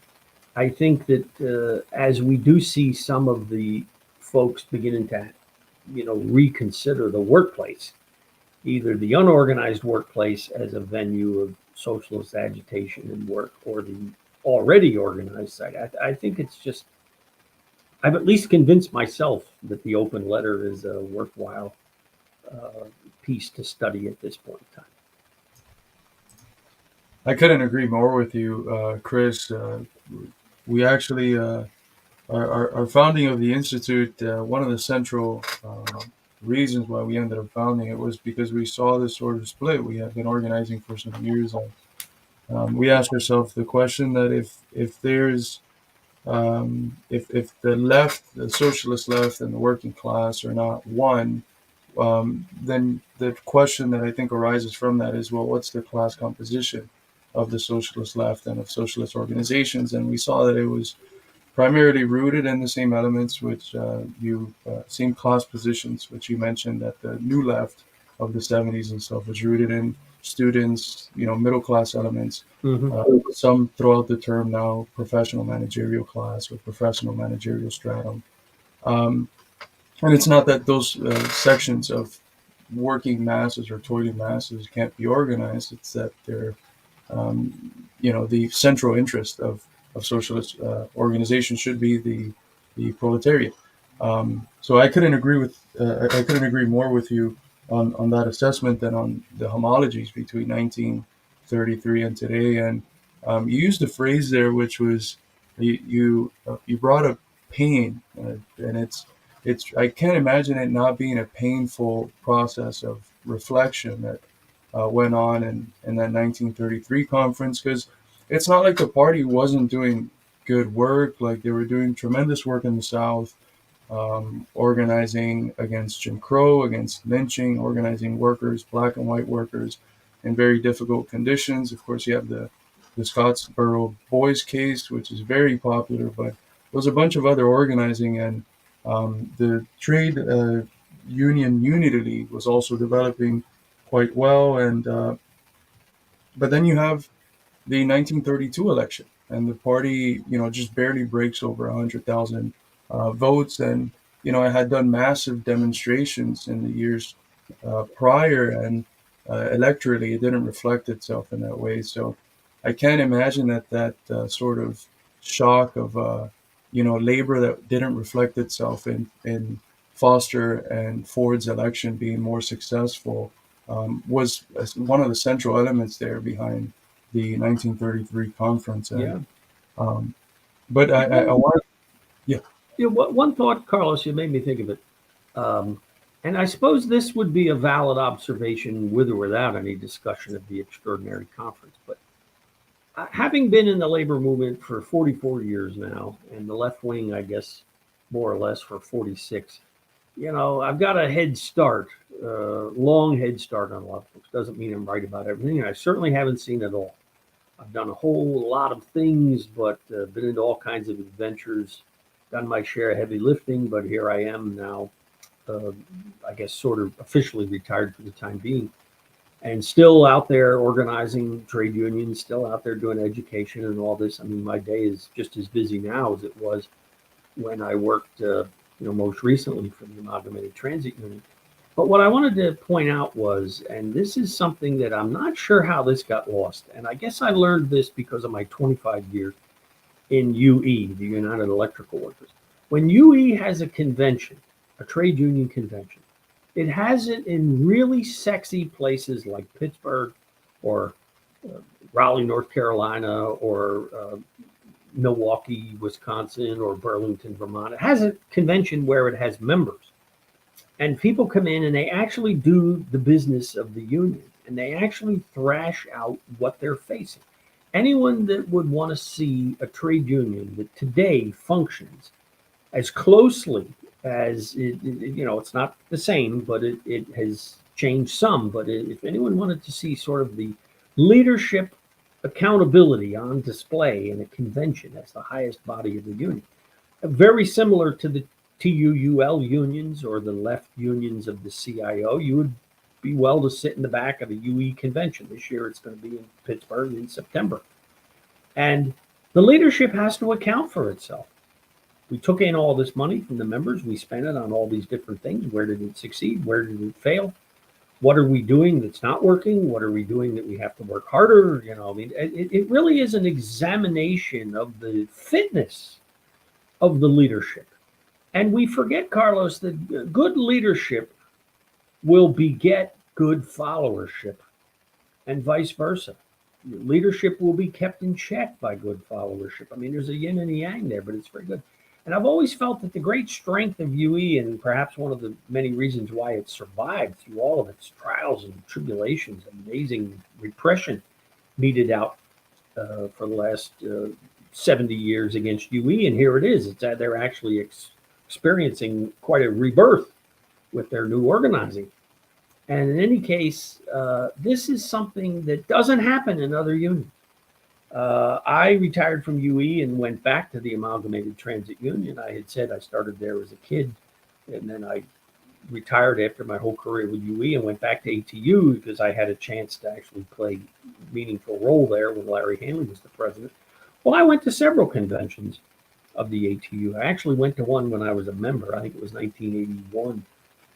I think that as we do see some of the folks beginning to, reconsider the workplace, either the unorganized workplace as a venue of socialist agitation and work, or the already organized side, I think it's just. I've at least convinced myself that the open letter is a worthwhile piece to study at this point in time. I couldn't agree more with you, Chris. We actually, our founding of the Institute, one of the central reasons why we ended up founding it was because we saw this sort of split. We had been organizing for some years, and we asked ourselves the question that if there's if the left, the socialist left, and the working class are not one, then the question that I think arises from that is, well, what's the class composition of the socialist left and of socialist organizations? And we saw that it was primarily rooted in the same elements, which same class positions, which you mentioned that the new left of the 70s and stuff was rooted in students, middle class elements. Some throughout the term now, professional managerial class or professional managerial stratum. And it's not that those sections of working masses or toiling masses can't be organized. It's that they're, the central interest of socialist organizations should be the proletariat. So I couldn't agree more with you on that assessment than on the homologies between 1933 and today. And you used a phrase there, which was you brought up pain, and it's I can't imagine it not being a painful process of reflection that went on in that 1933 conference, because it's not like the party wasn't doing good work. Like, they were doing tremendous work in the South, organizing against Jim Crow, against lynching, organizing workers, black and white workers, in very difficult conditions. Of course, you have the Scottsboro Boys case, which is very popular, but there was a bunch of other organizing, and the trade union Unity League was also developing quite well. And but then you have the 1932 election, and the party, just barely breaks over 100,000 votes. And I had done massive demonstrations in the years prior, and electorally it didn't reflect itself in that way. So I can't imagine that sort of shock of labor that didn't reflect itself in Foster and Ford's election being more successful was one of the central elements there behind the 1933 conference. And, but I want, one thought, Carlos, you made me think of it. And I suppose this would be a valid observation with or without any discussion of the extraordinary conference. But having been in the labor movement for 44 years now, and the left wing, I guess, more or less for 46, I've got a head start, long head start on a lot of folks. Doesn't mean I'm right about everything. I certainly haven't seen it all. I've done a whole lot of things, but been into all kinds of adventures, done my share of heavy lifting, but here I am now, I guess sort of officially retired for the time being, and still out there organizing trade unions, still out there doing education and all this. I mean, my day is just as busy now as it was when I worked, most recently for the Amalgamated Transit Union. But what I wanted to point out was, and this is something that I'm not sure how this got lost, and I guess I learned this because of my 25 years in UE, the United Electrical Workers. When UE has a convention, a trade union convention, it has it in really sexy places like Pittsburgh or Raleigh, North Carolina, or Milwaukee, Wisconsin, or Burlington, Vermont. It has a convention where it has members. And people come in and they actually do the business of the union and they actually thrash out what they're facing. Anyone that would want to see a trade union that today functions as closely as it's not the same, but it has changed some. But if anyone wanted to see sort of the leadership accountability on display in a convention, that's the highest body of the union, very similar to the TUUL unions or the left unions of the CIO, you would be well to sit in the back of a UE convention. This year it's going to be in Pittsburgh in September. And the leadership has to account for itself. We took in all this money from the members. We spent it on all these different things. Where did it succeed? Where did it fail? What are we doing that's not working? What are we doing that we have to work harder? It really is an examination of the fitness of the leadership. And we forget, Carlos, that good leadership will beget good followership and vice versa. Leadership will be kept in check by good followership. I mean, there's a yin and a yang there, but it's very good. And I've always felt that the great strength of UE, and perhaps one of the many reasons why it survived through all of its trials and tribulations, amazing repression meted out for the last 70 years against UE. And here it is. It's that they're actually experiencing quite a rebirth with their new organizing. And in any case, this is something that doesn't happen in other unions. I retired from UE and went back to the Amalgamated Transit Union. I had said I started there as a kid, and then I retired after my whole career with UE and went back to ATU because I had a chance to actually play a meaningful role there when Larry Hanley was the president. Well, I went to several conventions of the ATU. I actually went to one when I was a member. I think it was 1981.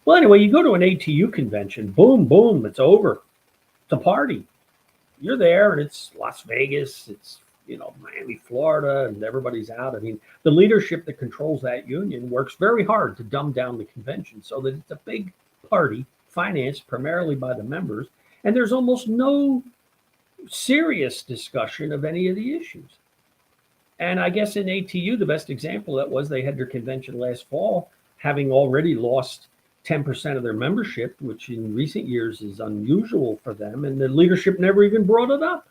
Well, anyway, you go to an ATU convention, boom, boom, it's over. It's a party. You're there, and it's Las Vegas, it's Miami, Florida, and everybody's out. I mean, the leadership that controls that union works very hard to dumb down the convention so that it's a big party financed primarily by the members, and there's almost no serious discussion of any of the issues. And I guess in ATU, the best example of that was they had their convention last fall, having already lost 10% of their membership, which in recent years is unusual for them. And the leadership never even brought it up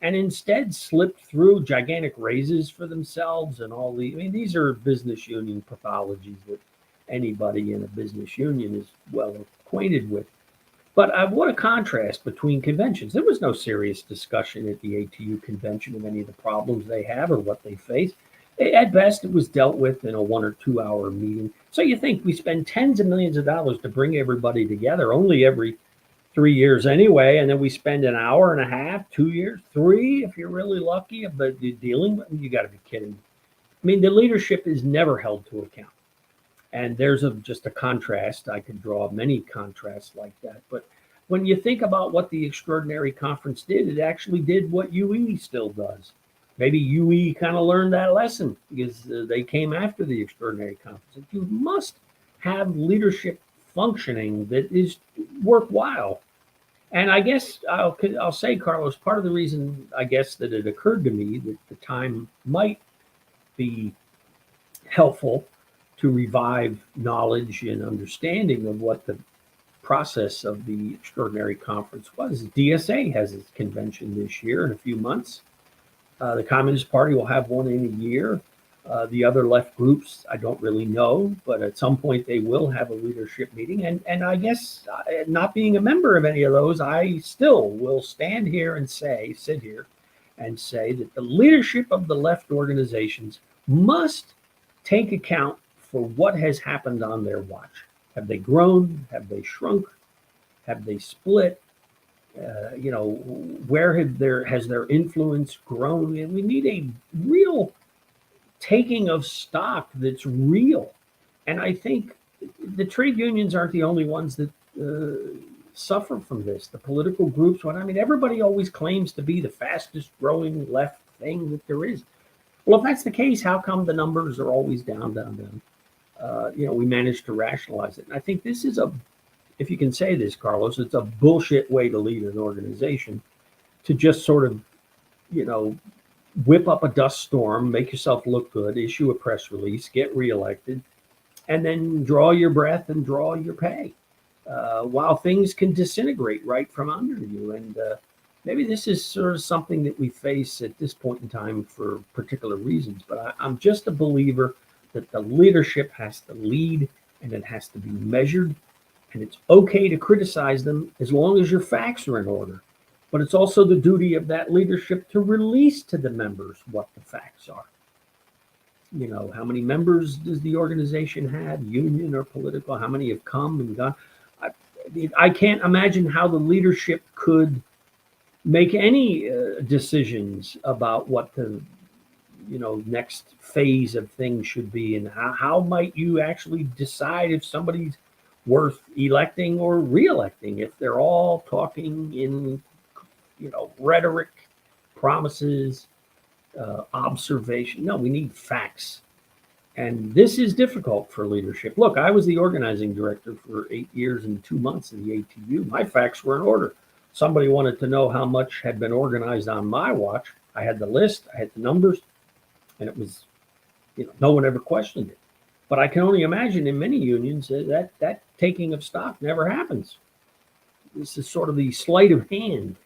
and instead slipped through gigantic raises for themselves and all these are business union pathologies that anybody in a business union is well acquainted with. But what a contrast between conventions. There was no serious discussion at the ATU convention of any of the problems they have or what they face. At best, it was dealt with in a 1 or 2 hour meeting. So you think we spend tens of millions of dollars to bring everybody together, only every 3 years anyway, and then we spend an hour and a half, 2 years, 3 if you're really lucky, but dealing with them, you got to be kidding me. I mean, the leadership is never held to account. And there's just a contrast. I could draw many contrasts like that. But when you think about what the Extraordinary Conference did, it actually did what UE still does. Maybe UE kind of learned that lesson because they came after the Extraordinary Conference. You must have leadership functioning that is worthwhile. And I guess I'll say, Carlos, part of the reason I guess that it occurred to me that the time might be helpful to revive knowledge and understanding of what the process of the Extraordinary Conference was. DSA has its convention this year in a few months. The Communist Party will have one in a year. The other left groups, I don't really know, but at some point they will have a leadership meeting. And I guess not being a member of any of those, I still will sit here and say that the leadership of the left organizations must take account for what has happened on their watch. Have they grown? Have they shrunk? Have they split? Where has their influence grown? And we need a real taking of stock that's real. And I think the trade unions aren't the only ones that suffer from this. The political groups, everybody always claims to be the fastest growing left thing that there is. Well, if that's the case, how come the numbers are always down, down, down? We managed to rationalize it. And I think this is if you can say this, Carlos, it's a bullshit way to lead an organization, to just sort of, whip up a dust storm, make yourself look good, issue a press release, get reelected, and then draw your breath and draw your pay while things can disintegrate right from under you. And maybe this is sort of something that we face at this point in time for particular reasons. But I'm just a believer that the leadership has to lead and it has to be measured. And it's okay to criticize them as long as your facts are in order. But it's also the duty of that leadership to release to the members what the facts are. You know, how many members does the organization have, union or political? How many have come and gone? I can't imagine how the leadership could make any decisions about what the next phase of things should be, and how might you actually decide if somebody's worth electing or re-electing if they're all talking in rhetoric, promises, observation. No, we need facts. And this is difficult for leadership. Look, I was the organizing director for 8 years and 2 months of the ATU. My facts were in order. Somebody wanted to know how much had been organized on my watch. I had the list, I had the numbers, and it was, no one ever questioned it. But I can only imagine in many unions that taking of stock never happens. This is sort of the sleight of hand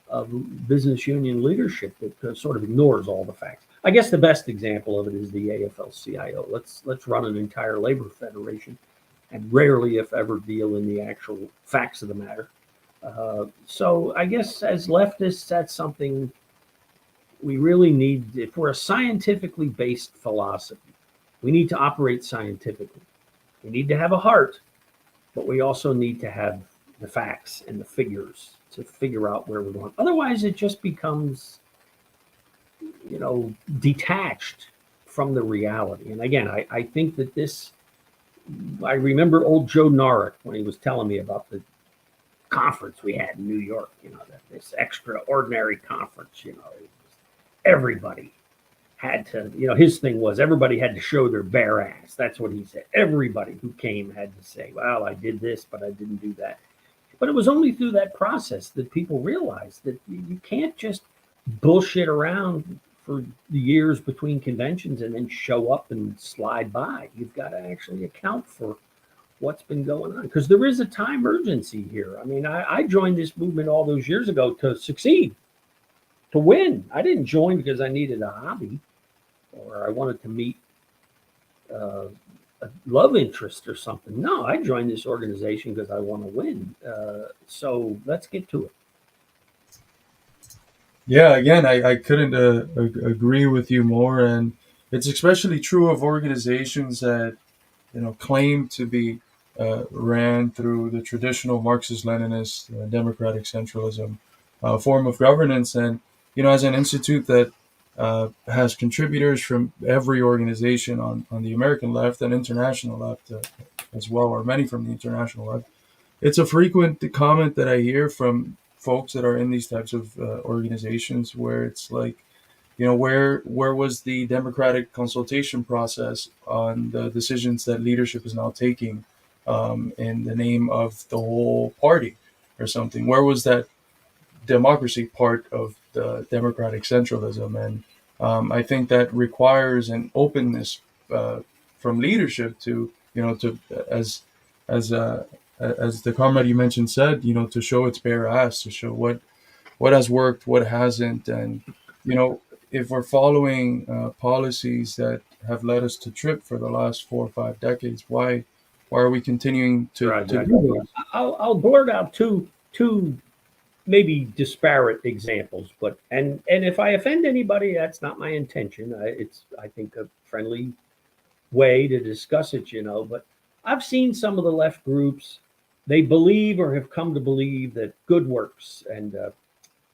of business union leadership that sort of ignores all the facts. I guess the best example of it is the AFL-CIO. Let's run an entire labor federation and rarely, if ever, deal in the actual facts of the matter. So I guess as leftists, that's something we really need. If we're a scientifically based philosophy, we need to operate scientifically. We need to have a heart, but we also need to have the facts and the figures to figure out where we're going. Otherwise, it just becomes, detached from the reality. And again, I think that I remember old Joe Norwich when he was telling me about the conference we had in New York, this extraordinary conference, everybody had to, his thing was everybody had to show their bare ass. That's what he said. Everybody who came had to say, well, I did this, but I didn't do that. But it was only through that process that people realized that you can't just bullshit around for the years between conventions and then show up and slide by. You've got to actually account for what's been going on, because there is a time urgency here. I mean, I joined this movement all those years ago to succeed, to win. I didn't join because I needed a hobby or I wanted to meet a love interest or something. No, I joined this organization because I want to win. So let's get to it. Yeah, again, I couldn't agree with you more, and it's especially true of organizations that claim to be ran through the traditional Marxist-Leninist democratic centralism form of governance, and as an institute that has contributors from every organization on the American left and international left as well, or many from the international left. It's a frequent comment that I hear from folks that are in these types of organizations where it's like, where was the democratic consultation process on the decisions that leadership is now taking in the name of the whole party or something? Where was that democracy part of the democratic centralism? And I think that requires an openness from leadership to, as the comrade you mentioned said, to show its bare ass, to show what has worked, what hasn't. And, if we're following policies that have led us to trip for the last 4 or 5 decades, why are we continuing to do those? I'll blurt out two maybe disparate examples, but and if I offend anybody, that's not my intention. It's, I think, a friendly way to discuss it, but I've seen some of the left groups, they believe or have come to believe that good works and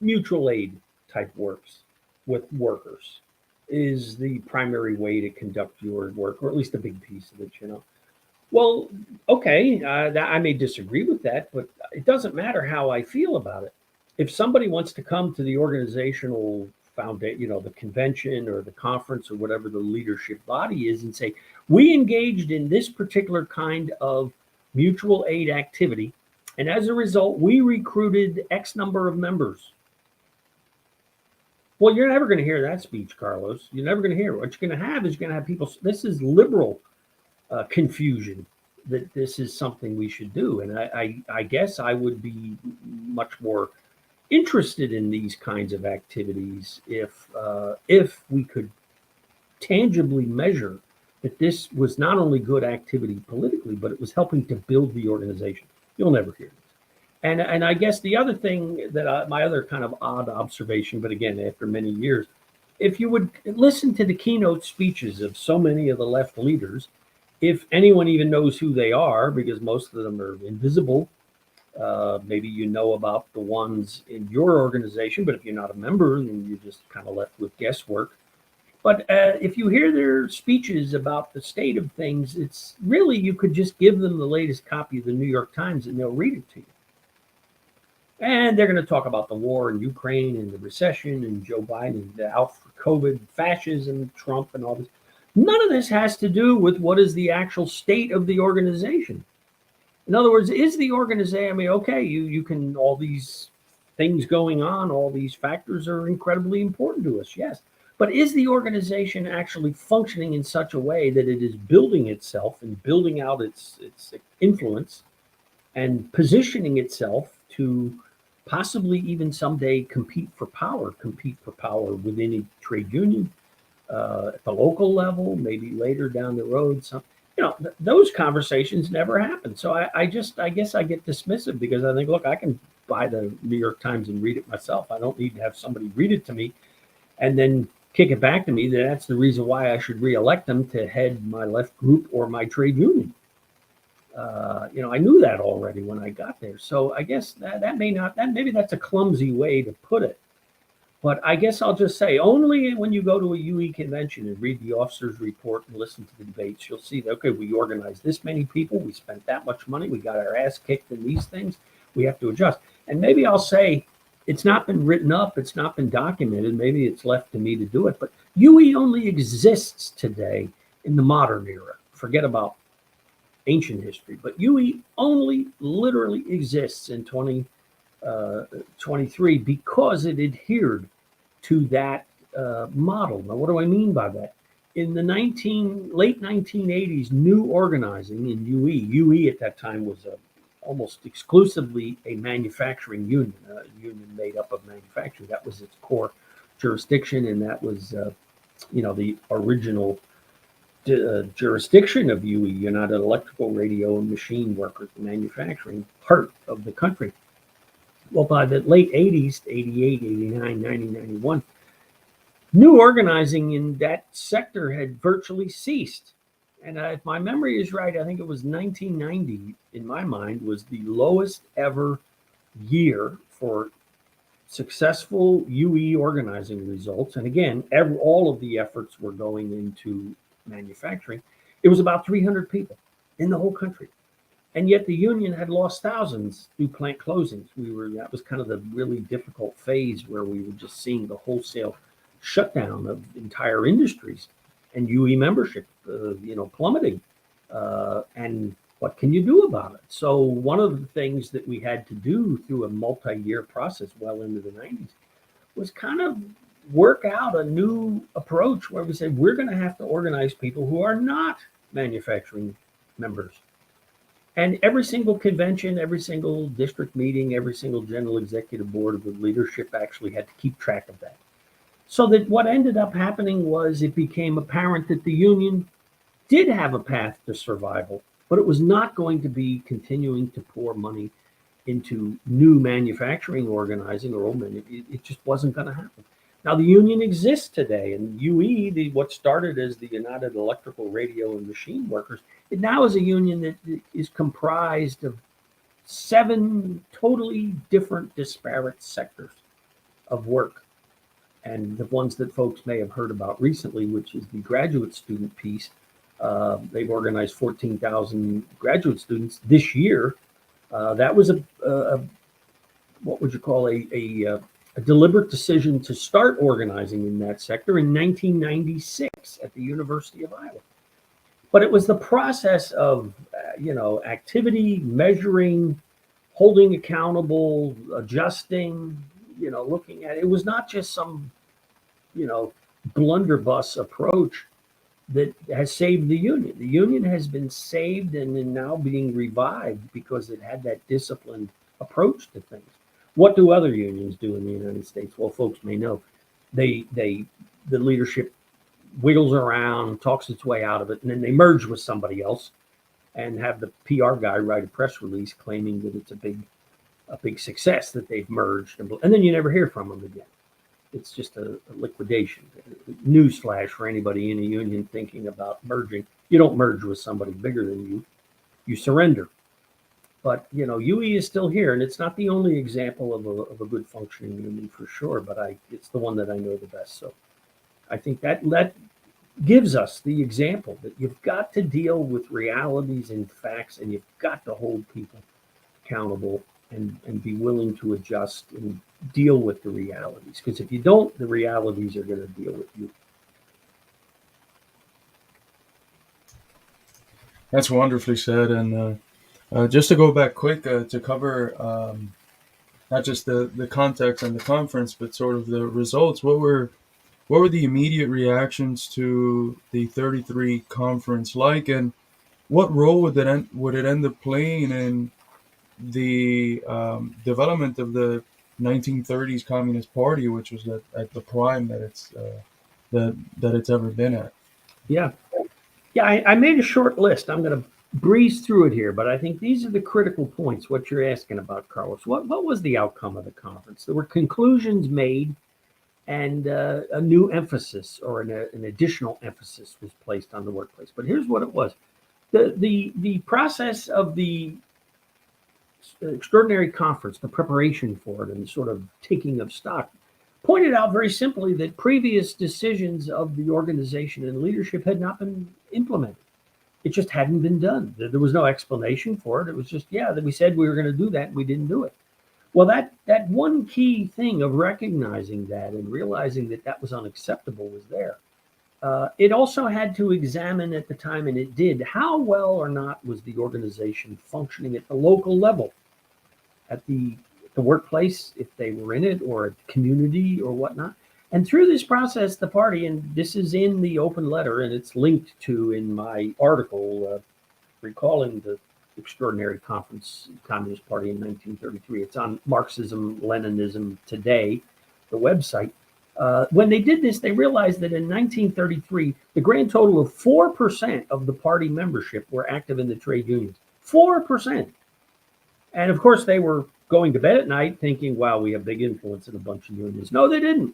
mutual aid type works with workers is the primary way to conduct your work, or at least a big piece of it, Well, okay, I may disagree with that, but it doesn't matter how I feel about it. If somebody wants to come to the organizational foundation, the convention or the conference or whatever the leadership body is, and say, we engaged in this particular kind of mutual aid activity, and as a result, we recruited X number of members. Well, you're never going to hear that speech, Carlos. You're never going to hear it. What you're going to have is you're going to have people. This is liberal confusion that this is something we should do. And I guess I would be much more interested in these kinds of activities if we could tangibly measure that this was not only good activity politically, but it was helping to build the organization. You'll never hear this. And I guess the other thing that my other kind of odd observation, but again, after many years, if you would listen to the keynote speeches of so many of the left leaders, if anyone even knows who they are, because most of them are invisible, maybe you know about the ones in your organization, but if you're not a member, then you're just kind of left with guesswork. But if you hear their speeches about the state of things, it's really, you could just give them the latest copy of the New York Times and they'll read it to you. And they're going to talk about the war in Ukraine and the recession and Joe Biden out for COVID, fascism, Trump, and all this. None of this has to do with what is the actual state of the organization. In other words, is the organization, I mean, okay, you can, all these things going on, all these factors are incredibly important to us, yes. But is the organization actually functioning in such a way that it is building itself and building out its influence and positioning itself to possibly even someday compete for power within a trade union, at the local level, maybe later down the road. Those conversations never happen. So I guess I get dismissive because I think, look, I can buy the New York Times and read it myself. I don't need to have somebody read it to me and then kick it back to me that that's the reason why I should reelect them to head my left group or my trade union. I knew that already when I got there. So I guess maybe that's a clumsy way to put it. But I guess I'll just say, only when you go to a UE convention and read the officers' report and listen to the debates, you'll see that, okay, we organized this many people, we spent that much money, we got our ass kicked in these things, we have to adjust. And maybe I'll say, it's not been written up, it's not been documented, maybe it's left to me to do it, but UE only exists today in the modern era. Forget about ancient history, but UE only literally exists in 2023 because it adhered to that model. Now, what do I mean by that? In the late 1980s, new organizing in UE at that time was almost exclusively a manufacturing union, a union made up of manufacturing. That was its core jurisdiction, and that was, the original jurisdiction of UE, United Electrical, Radio, and Machine Workers, the manufacturing part of the country. Well, by the late 80s, 88, 89, 90, 91, new organizing in that sector had virtually ceased. And if my memory is right, I think it was 1990, in my mind, was the lowest ever year for successful UE organizing results. And again, all of the efforts were going into manufacturing. It was about 300 people in the whole country. And yet the union had lost thousands through plant closings. That was kind of the really difficult phase where we were just seeing the wholesale shutdown of entire industries and UE membership, plummeting. And what can you do about it? So one of the things that we had to do through a multi-year process well into the 90s was kind of work out a new approach where we said, we're going to have to organize people who are not manufacturing members. And every single convention, every single district meeting, every single general executive board of the leadership actually had to keep track of that. So that what ended up happening was it became apparent that the union did have a path to survival, but it was not going to be continuing to pour money into new manufacturing organizing or old it just wasn't going to happen. Now, the union exists today, and UE, what started as the United Electrical, Radio, and Machine Workers, it now is a union that is comprised of 7 totally different, disparate sectors of work. And the ones that folks may have heard about recently, which is the graduate student piece, they've organized 14,000 graduate students this year. That was what would you call a deliberate decision to start organizing in that sector in 1996 at the University of Iowa. But it was the process of, activity, measuring, holding accountable, adjusting, looking at it. It was not just some blunderbuss approach that has saved the union. The union has been saved and then now being revived because it had that disciplined approach to things. What do other unions do in the United States? Well, folks may know the leadership wiggles around, talks its way out of it, and then they merge with somebody else and have the PR guy write a press release claiming that it's a big success that they've merged, and then you never hear from them again. It's just a liquidation. Newsflash for anybody in a union thinking about merging: you don't merge with somebody bigger than you. You surrender. But UE is still here, and it's not the only example of a good functioning union for sure. But it's the one that I know the best. So I think that gives us the example that you've got to deal with realities and facts, and you've got to hold people accountable and be willing to adjust and deal with the realities. Because if you don't, the realities are going to deal with you. That's wonderfully said. And just to go back quick to cover not just the context and the conference, but sort of the results. What were the immediate reactions to the 33 conference like, and what role would it end up playing in the development of the 1930s Communist Party, which was at the prime that it's ever been at? Yeah, I made a short list. I'm going to breeze through it here, but I think these are the critical points. What you're asking about, Carlos. What was the outcome of the conference? There were conclusions made, and a new emphasis or an additional emphasis was placed on the workplace. But here's what it was: the process of the extraordinary conference, the preparation for it, and the sort of taking of stock, pointed out very simply that previous decisions of the organization and leadership had not been implemented. It just hadn't been done. There was no explanation for it. It was just, that we said we were going to do that, and we didn't do it. Well, that one key thing of recognizing that and realizing that was unacceptable was there. It also had to examine at the time, and it did, how well or not was the organization functioning at the local level, at the workplace, if they were in it, or at the community or whatnot. And through this process, the party, and this is in the open letter, and it's linked to in my article, recalling the extraordinary conference, Communist Party in 1933. It's on Marxism, Leninism Today, the website. When they did this, they realized that in 1933, the grand total of 4% of the party membership were active in the trade unions. 4%. And of course, they were going to bed at night thinking, wow, we have big influence in a bunch of unions. No, they didn't.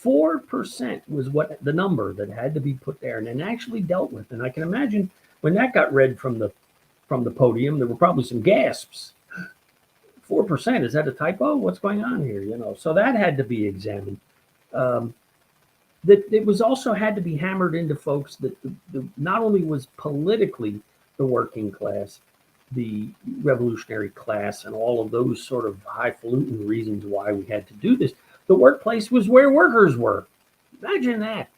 4% was what the number that had to be put there and actually dealt with. And I can imagine when that got read from the podium, there were probably some gasps. 4%, is that a typo? What's going on here? So that had to be examined. That it was also had to be hammered into folks that not only was politically the working class, the revolutionary class, and all of those sort of highfalutin reasons why we had to do this. The workplace was where workers were. Imagine that,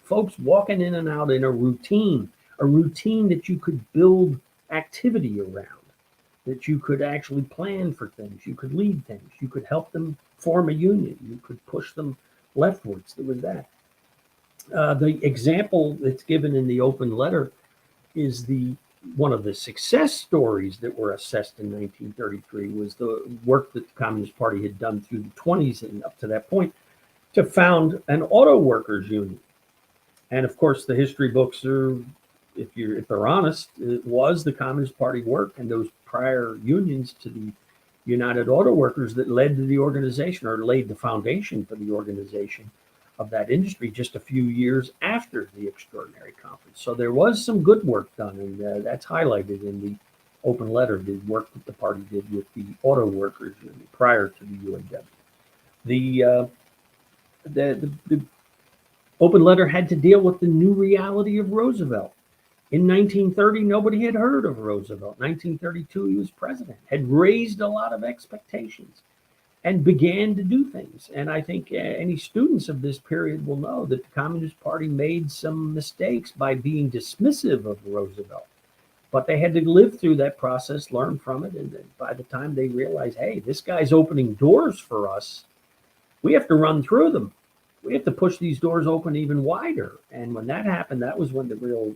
folks walking in and out in a routine that you could build activity around, that you could actually plan for things, you could lead things, you could help them form a union, you could push them leftwards. There was that. The example that's given in the open letter is one of the success stories that were assessed in 1933 was the work that the Communist Party had done through the 20s and up to that point to found an auto workers union. And of course, the history books are, if they're honest, it was the Communist Party work and those prior unions to the United Auto Workers that led to the organization, or laid the foundation for the organization of that industry just a few years after the extraordinary conference. So there was some good work done, and that's highlighted in the open letter, the work that the party did with the auto workers union prior to the UAW. The open letter had to deal with the new reality of Roosevelt. In 1930, nobody had heard of Roosevelt. 1932, he was president, had raised a lot of expectations and began to do things. And I think any students of this period will know that the Communist Party made some mistakes by being dismissive of Roosevelt. But they had to live through that process, learn from it. And by the time they realized, hey, this guy's opening doors for us, we have to run through them. we have to push these doors open even wider. And when that happened, that was when the real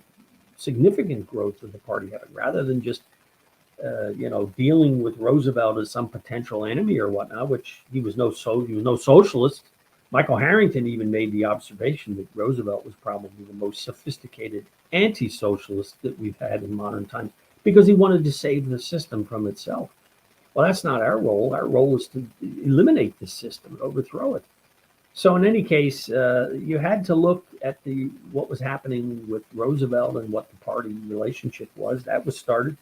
significant growth of the party happened, rather than just dealing with Roosevelt as some potential enemy or whatnot, which he was no socialist. Michael Harrington even made the observation that Roosevelt was probably the most sophisticated anti-socialist that we've had in modern times, because he wanted to save the system from itself. Well, that's not our role. Our role is to eliminate the system, overthrow it. So in any case, you had to look at what was happening with Roosevelt and what the party relationship was. That was started.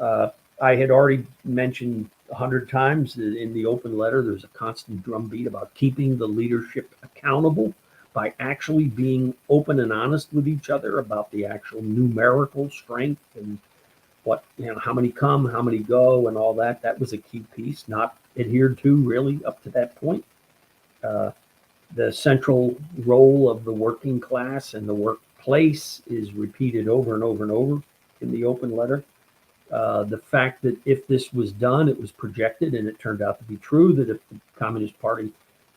I had already mentioned 100 times in the open letter, there's a constant drumbeat about keeping the leadership accountable by actually being open and honest with each other about the actual numerical strength and how many come, how many go, and all that. That was a key piece, not adhered to really up to that point. The central role of the working class and the workplace is repeated over and over and over in the open letter. The fact that if this was done, it was projected, and it turned out to be true, that if the Communist Party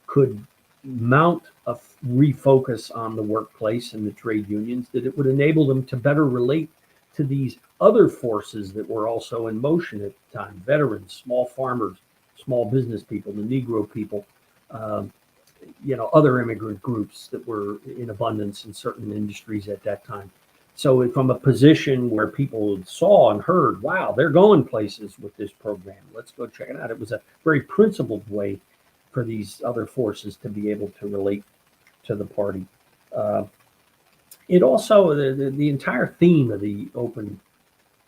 could mount a refocus on the workplace and the trade unions, that it would enable them to better relate to these other forces that were also in motion at the time: veterans, small farmers, small business people, the Negro people, other immigrant groups that were in abundance in certain industries at that time. So from a position where people saw and heard, wow, they're going places with this program, let's go check it out. It was a very principled way for these other forces to be able to relate to the party. It also, the entire theme of the open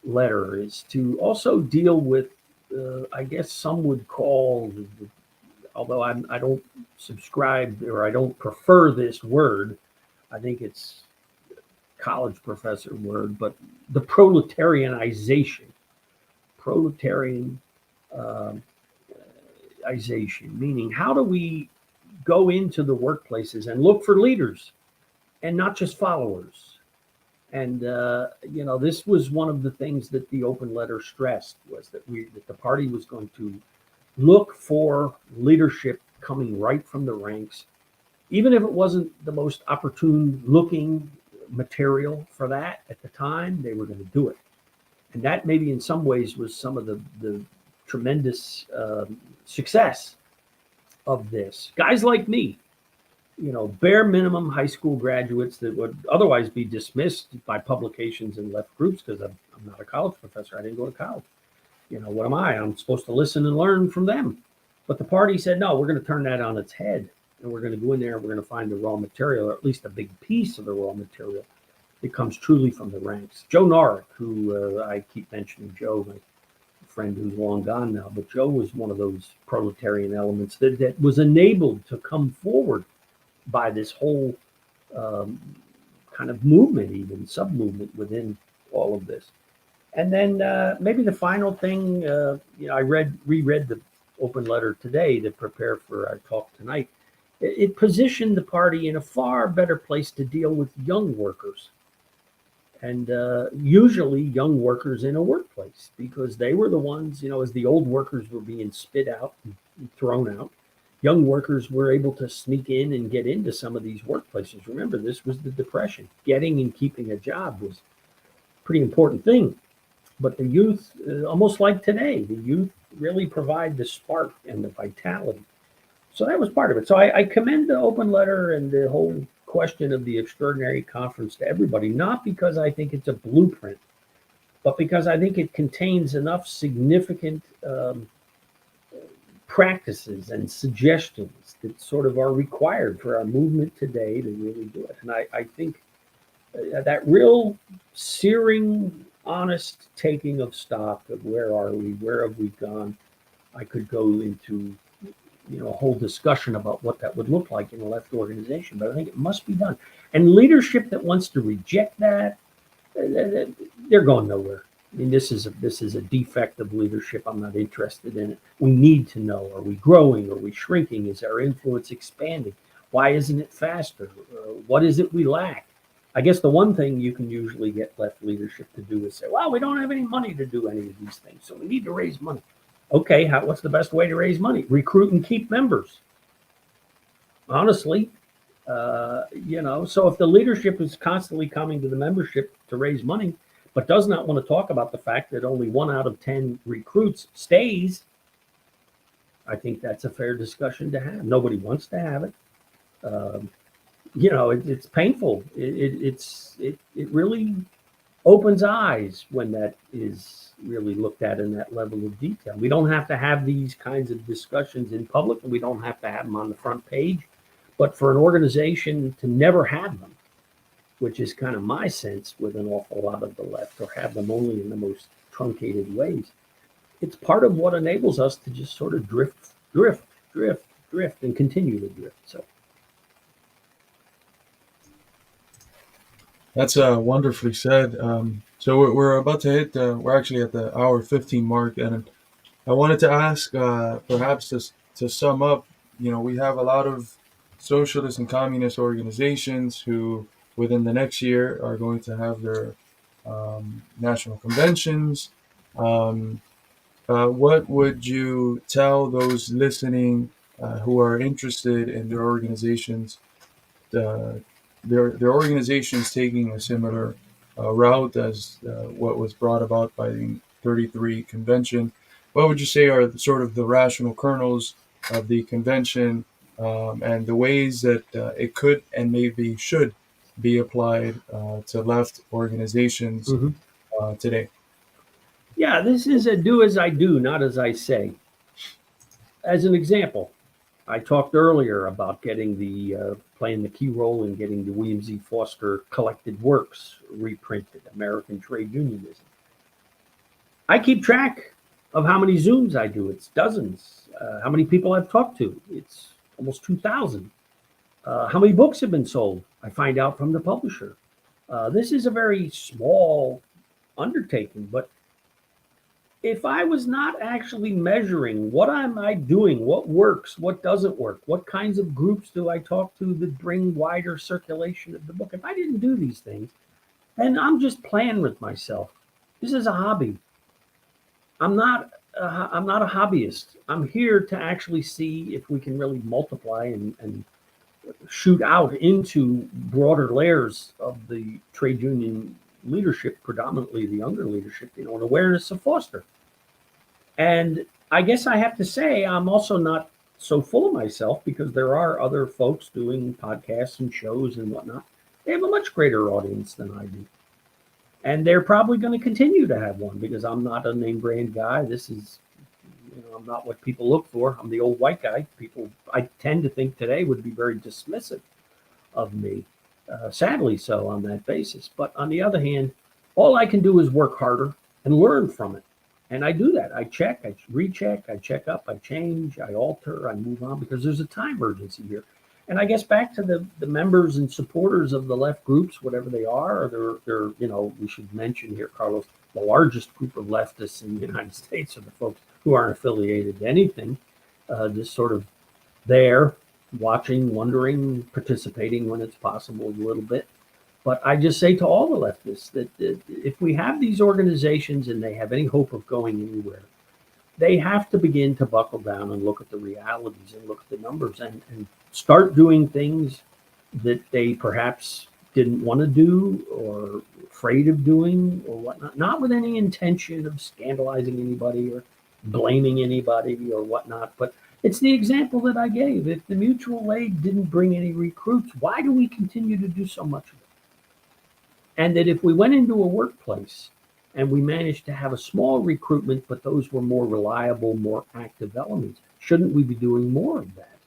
letter is to also deal with, I guess some would call, although I don't subscribe or I don't prefer this word, I think it's college professor word, but the proletarianization, meaning how do we go into the workplaces and look for leaders and not just followers? And this was one of the things that the open letter stressed, was that the party was going to look for leadership coming right from the ranks, even if it wasn't the most opportune looking material for that at the time. They were going to do it. And that maybe in some ways was some of the tremendous success of this. Guys like me, bare minimum high school graduates that would otherwise be dismissed by publications and left groups because I'm not a college professor. I didn't go to college. What am I? I'm supposed to listen and learn from them. But the party said, no, we're going to turn that on its head. And we're going to go in there and we're going to find the raw material, or at least a big piece of the raw material that comes truly from the ranks. Joe Norwich, who I keep mentioning, Joe, my friend who's long gone now, but Joe was one of those proletarian elements that was enabled to come forward by this whole kind of movement, even sub-movement within all of this. And then maybe the final thing, I reread the open letter today to prepare for our talk tonight. It positioned the party in a far better place to deal with young workers, and usually young workers in a workplace, because they were the ones, as the old workers were being spit out and thrown out, young workers were able to sneak in and get into some of these workplaces. Remember, this was the Depression. Getting and keeping a job was a pretty important thing. But the youth, almost like today, the youth really provide the spark and the vitality. So that was part of it. So I commend the open letter and the whole question of the extraordinary conference to everybody, not because I think it's a blueprint, but because I think it contains enough significant practices and suggestions that sort of are required for our movement today to really do it. And I think that real searing, honest taking of stock of where are we, where have we gone. I could go into a whole discussion about what that would look like in a left organization, but I think it must be done. And leadership that wants to reject that, they're going nowhere. I mean, this is a defect of leadership. I'm not interested in it. We need to know: are we growing? Are we shrinking? Is our influence expanding? Why isn't it faster? What is it we lack? I guess the one thing you can usually get left leadership to do is say, well, we don't have any money to do any of these things, so we need to raise money. Okay, what's the best way to raise money? Recruit and keep members. Honestly, So if the leadership is constantly coming to the membership to raise money, but does not want to talk about the fact that only 1 out of 10 recruits stays, I think that's a fair discussion to have. Nobody wants to have it. It's painful. It really opens eyes when that is really looked at in that level of detail. We don't have to have these kinds of discussions in public, and we don't have to have them on the front page. But for an organization to never have them, which is kind of my sense with an awful lot of the left, or have them only in the most truncated ways, it's part of what enables us to just sort of drift, and continue to drift. So That's wonderfully said. So we're about to hit, we're actually at the hour 15 mark, and I wanted to ask, perhaps to sum up, we have a lot of socialist and communist organizations who, within the next year, are going to have their national conventions. What would you tell those listening who are interested in their organizations? Their organizations taking a similar route as what was brought about by the 33 convention. What would you say are sort of the rational kernels of the convention, and the ways that it could and maybe should be applied to left organizations today? yeah, this is a do as I do, not as I say. As an example, I talked earlier about getting playing the key role in getting the William Z. Foster collected works reprinted, American Trade Unionism. I keep track of how many Zooms I do. It's dozens. How many people I've talked to? It's almost 2,000. How many books have been sold? I find out from the publisher. This is a very small undertaking, but if I was not actually measuring what am I doing, what works, what doesn't work, what kinds of groups do I talk to that bring wider circulation of the book, if I didn't do these things, then I'm just playing with myself. This is a hobby. I'm not a hobbyist. I'm here to actually see if we can really multiply and shoot out into broader layers of the trade union leadership, predominantly the younger leadership, an awareness of Foster. And I guess I have to say, I'm also not so full of myself, because there are other folks doing podcasts and shows and whatnot. They have a much greater audience than I do. And they're probably going to continue to have one, because I'm not a name brand guy. This is, I'm not what people look for. I'm the old white guy. People, I tend to think today, would be very dismissive of me. Sadly so on that basis. But on the other hand, all I can do is work harder and learn from it. And I do that. I check, I recheck, I check up, I change, I alter, I move on, because there's a time urgency here. And I guess back to the members and supporters of the left groups, whatever they are, or they're, we should mention here, Carlos, the largest group of leftists in the United States are the folks who aren't affiliated to anything, just sort of there, watching, wondering, participating when it's possible a little bit. But I just say to all the leftists that if we have these organizations and they have any hope of going anywhere, they have to begin to buckle down and look at the realities and look at the numbers and start doing things that they perhaps didn't want to do or afraid of doing or whatnot, not with any intention of scandalizing anybody or blaming anybody or whatnot, but it's the example that I gave. If the mutual aid didn't bring any recruits, why do we continue to do so much of it? And that if we went into a workplace and we managed to have a small recruitment, but those were more reliable, more active elements, shouldn't we be doing more of that?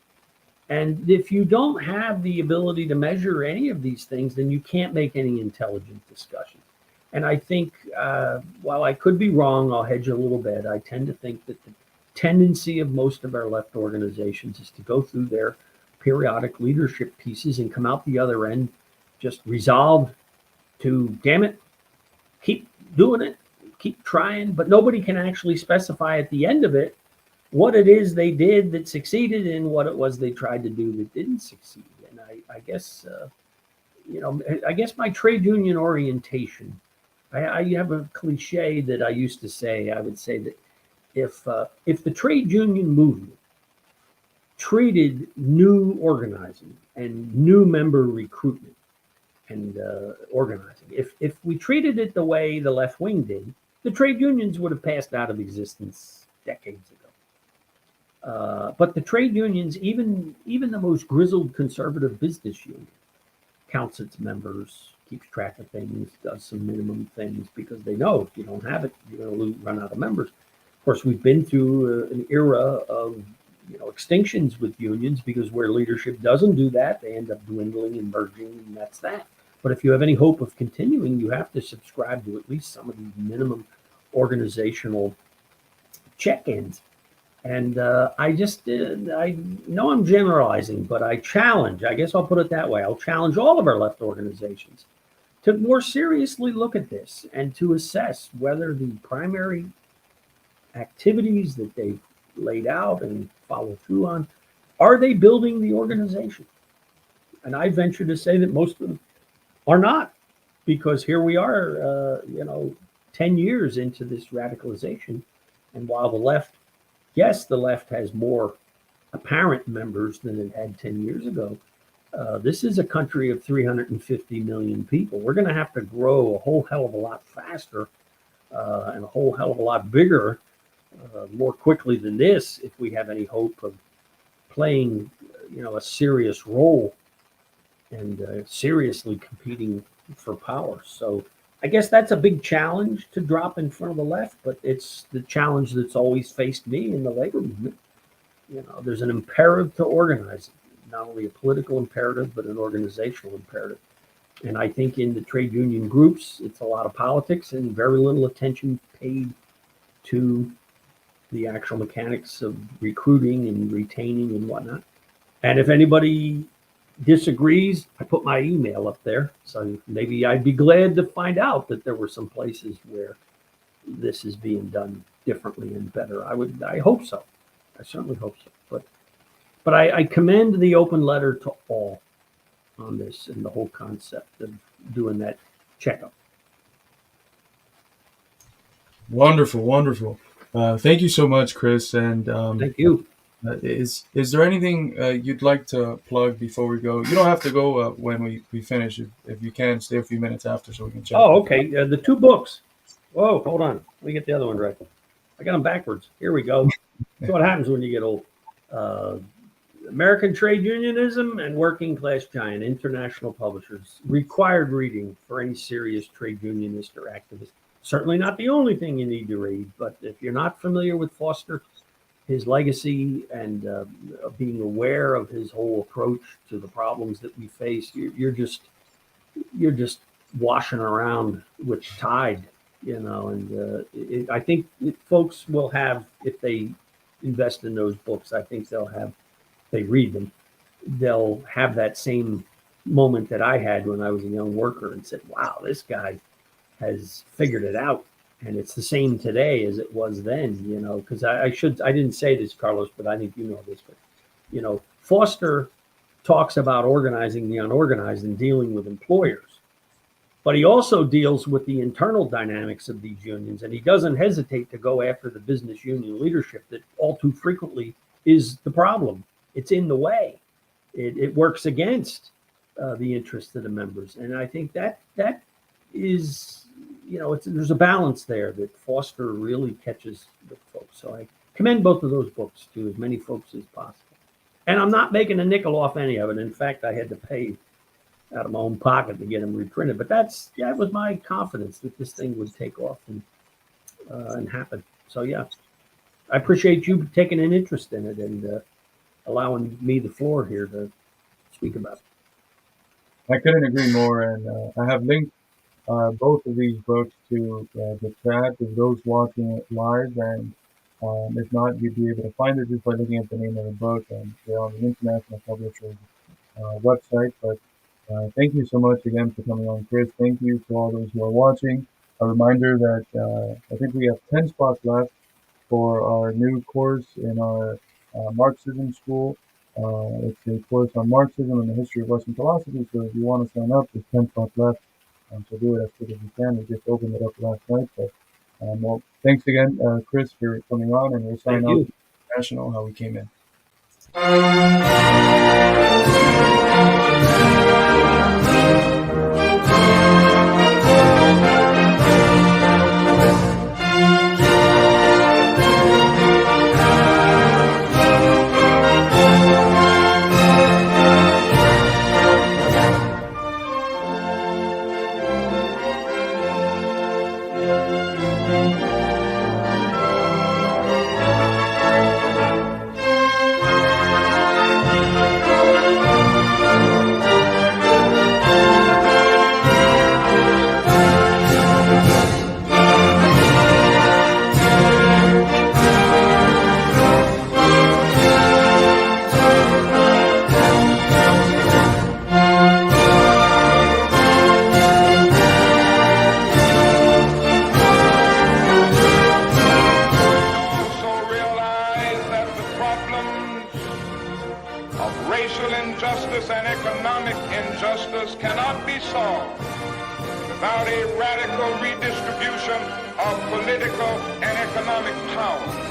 And if you don't have the ability to measure any of these things, then you can't make any intelligent discussions. And I think, while I could be wrong, I'll hedge a little bit. I tend to think that the tendency of most of our left organizations is to go through their periodic leadership pieces and come out the other end just resolved to, damn it, keep doing it, keep trying, but nobody can actually specify at the end of it what it is they did that succeeded and what it was they tried to do that didn't succeed. And I guess, I guess my trade union orientation, I have a cliche that I used to say. I would say that if the trade union movement treated new organizing and new member recruitment and organizing. If we treated it the way the left wing did, the trade unions would have passed out of existence decades ago. But the trade unions, even the most grizzled conservative business union, counts its members, keeps track of things, does some minimum things because they know if you don't have it, you're going to run out of members. Of course, we've been through an era of extinctions with unions because where leadership doesn't do that, they end up dwindling and merging, and that's that. But if you have any hope of continuing, you have to subscribe to at least some of these minimum organizational check-ins. And I know I'm generalizing, but I guess I'll put it that way, I'll challenge all of our left organizations to more seriously look at this and to assess whether the primary activities that they've laid out and follow through on, are they building the organization? And I venture to say that most of them are not, because here we are, 10 years into this radicalization. And while the left has more apparent members than it had 10 years ago, this is a country of 350 million people. We're going to have to grow a whole hell of a lot faster and a whole hell of a lot bigger more quickly than this if we have any hope of playing, a serious role and seriously competing for power. So I guess that's a big challenge to drop in front of the left, but it's the challenge that's always faced me in the labor movement. There's an imperative to organize, not only a political imperative, but an organizational imperative. And I think in the trade union groups, it's a lot of politics and very little attention paid to the actual mechanics of recruiting and retaining and whatnot. And if anybody disagrees, I put my email up there. So maybe I'd be glad to find out that there were some places where this is being done differently and better. I hope so. I certainly hope so. But I commend the open letter to all on this and the whole concept of doing that checkup. Wonderful. Thank you so much, Chris. And thank you. Is there anything you'd like to plug before we go? You don't have to go when we finish. If you can, stay a few minutes after so we can check. Oh, okay. The two books. Whoa, hold on. Let me get the other one right. I got them backwards. Here we go. That's what happens when you get old. American Trade Unionism and Working Class Giant, International Publishers. Required reading for any serious trade unionist or activist. Certainly not the only thing you need to read, but if you're not familiar with Foster, his legacy, and being aware of his whole approach to the problems that we face, you're just washing around with tide, and I think folks will have, if they invest in those books, I think they read them, they'll have that same moment that I had when I was a young worker and said, wow, this guy has figured it out. And it's the same today as it was then, because I didn't say this, Carlos, but I think you know this, but, Foster talks about organizing the unorganized and dealing with employers, but he also deals with the internal dynamics of these unions. And he doesn't hesitate to go after the business union leadership that all too frequently is the problem. It's in the way. It works against the interests of the members. And I think that is, there's a balance there that Foster really catches the folks. So I commend both of those books to as many folks as possible. And I'm not making a nickel off any of it. In fact, I had to pay out of my own pocket to get them reprinted. But that was my confidence that this thing would take off and happen. So yeah, I appreciate you taking an interest in it and allowing me the floor here to speak about it. I couldn't agree more. And I have linked both of these books to the chat of those watching it live, and if not, you'd be able to find it just by looking at the name of the book, and they're on the International Publishers website. But thank you so much again for coming on, Chris. Thank you to all those who are watching. A reminder that I think we have 10 spots left for our new course in our Marxism school. It's a course on Marxism and the history of Western philosophy, so if you want to sign up, there's 10 spots left. So do it as quick as you can. We just opened it up last night. But well, thanks again, Chris, for coming on, and we'll sign out international how we came in. Racial injustice and economic injustice cannot be solved without a radical redistribution of political and economic power.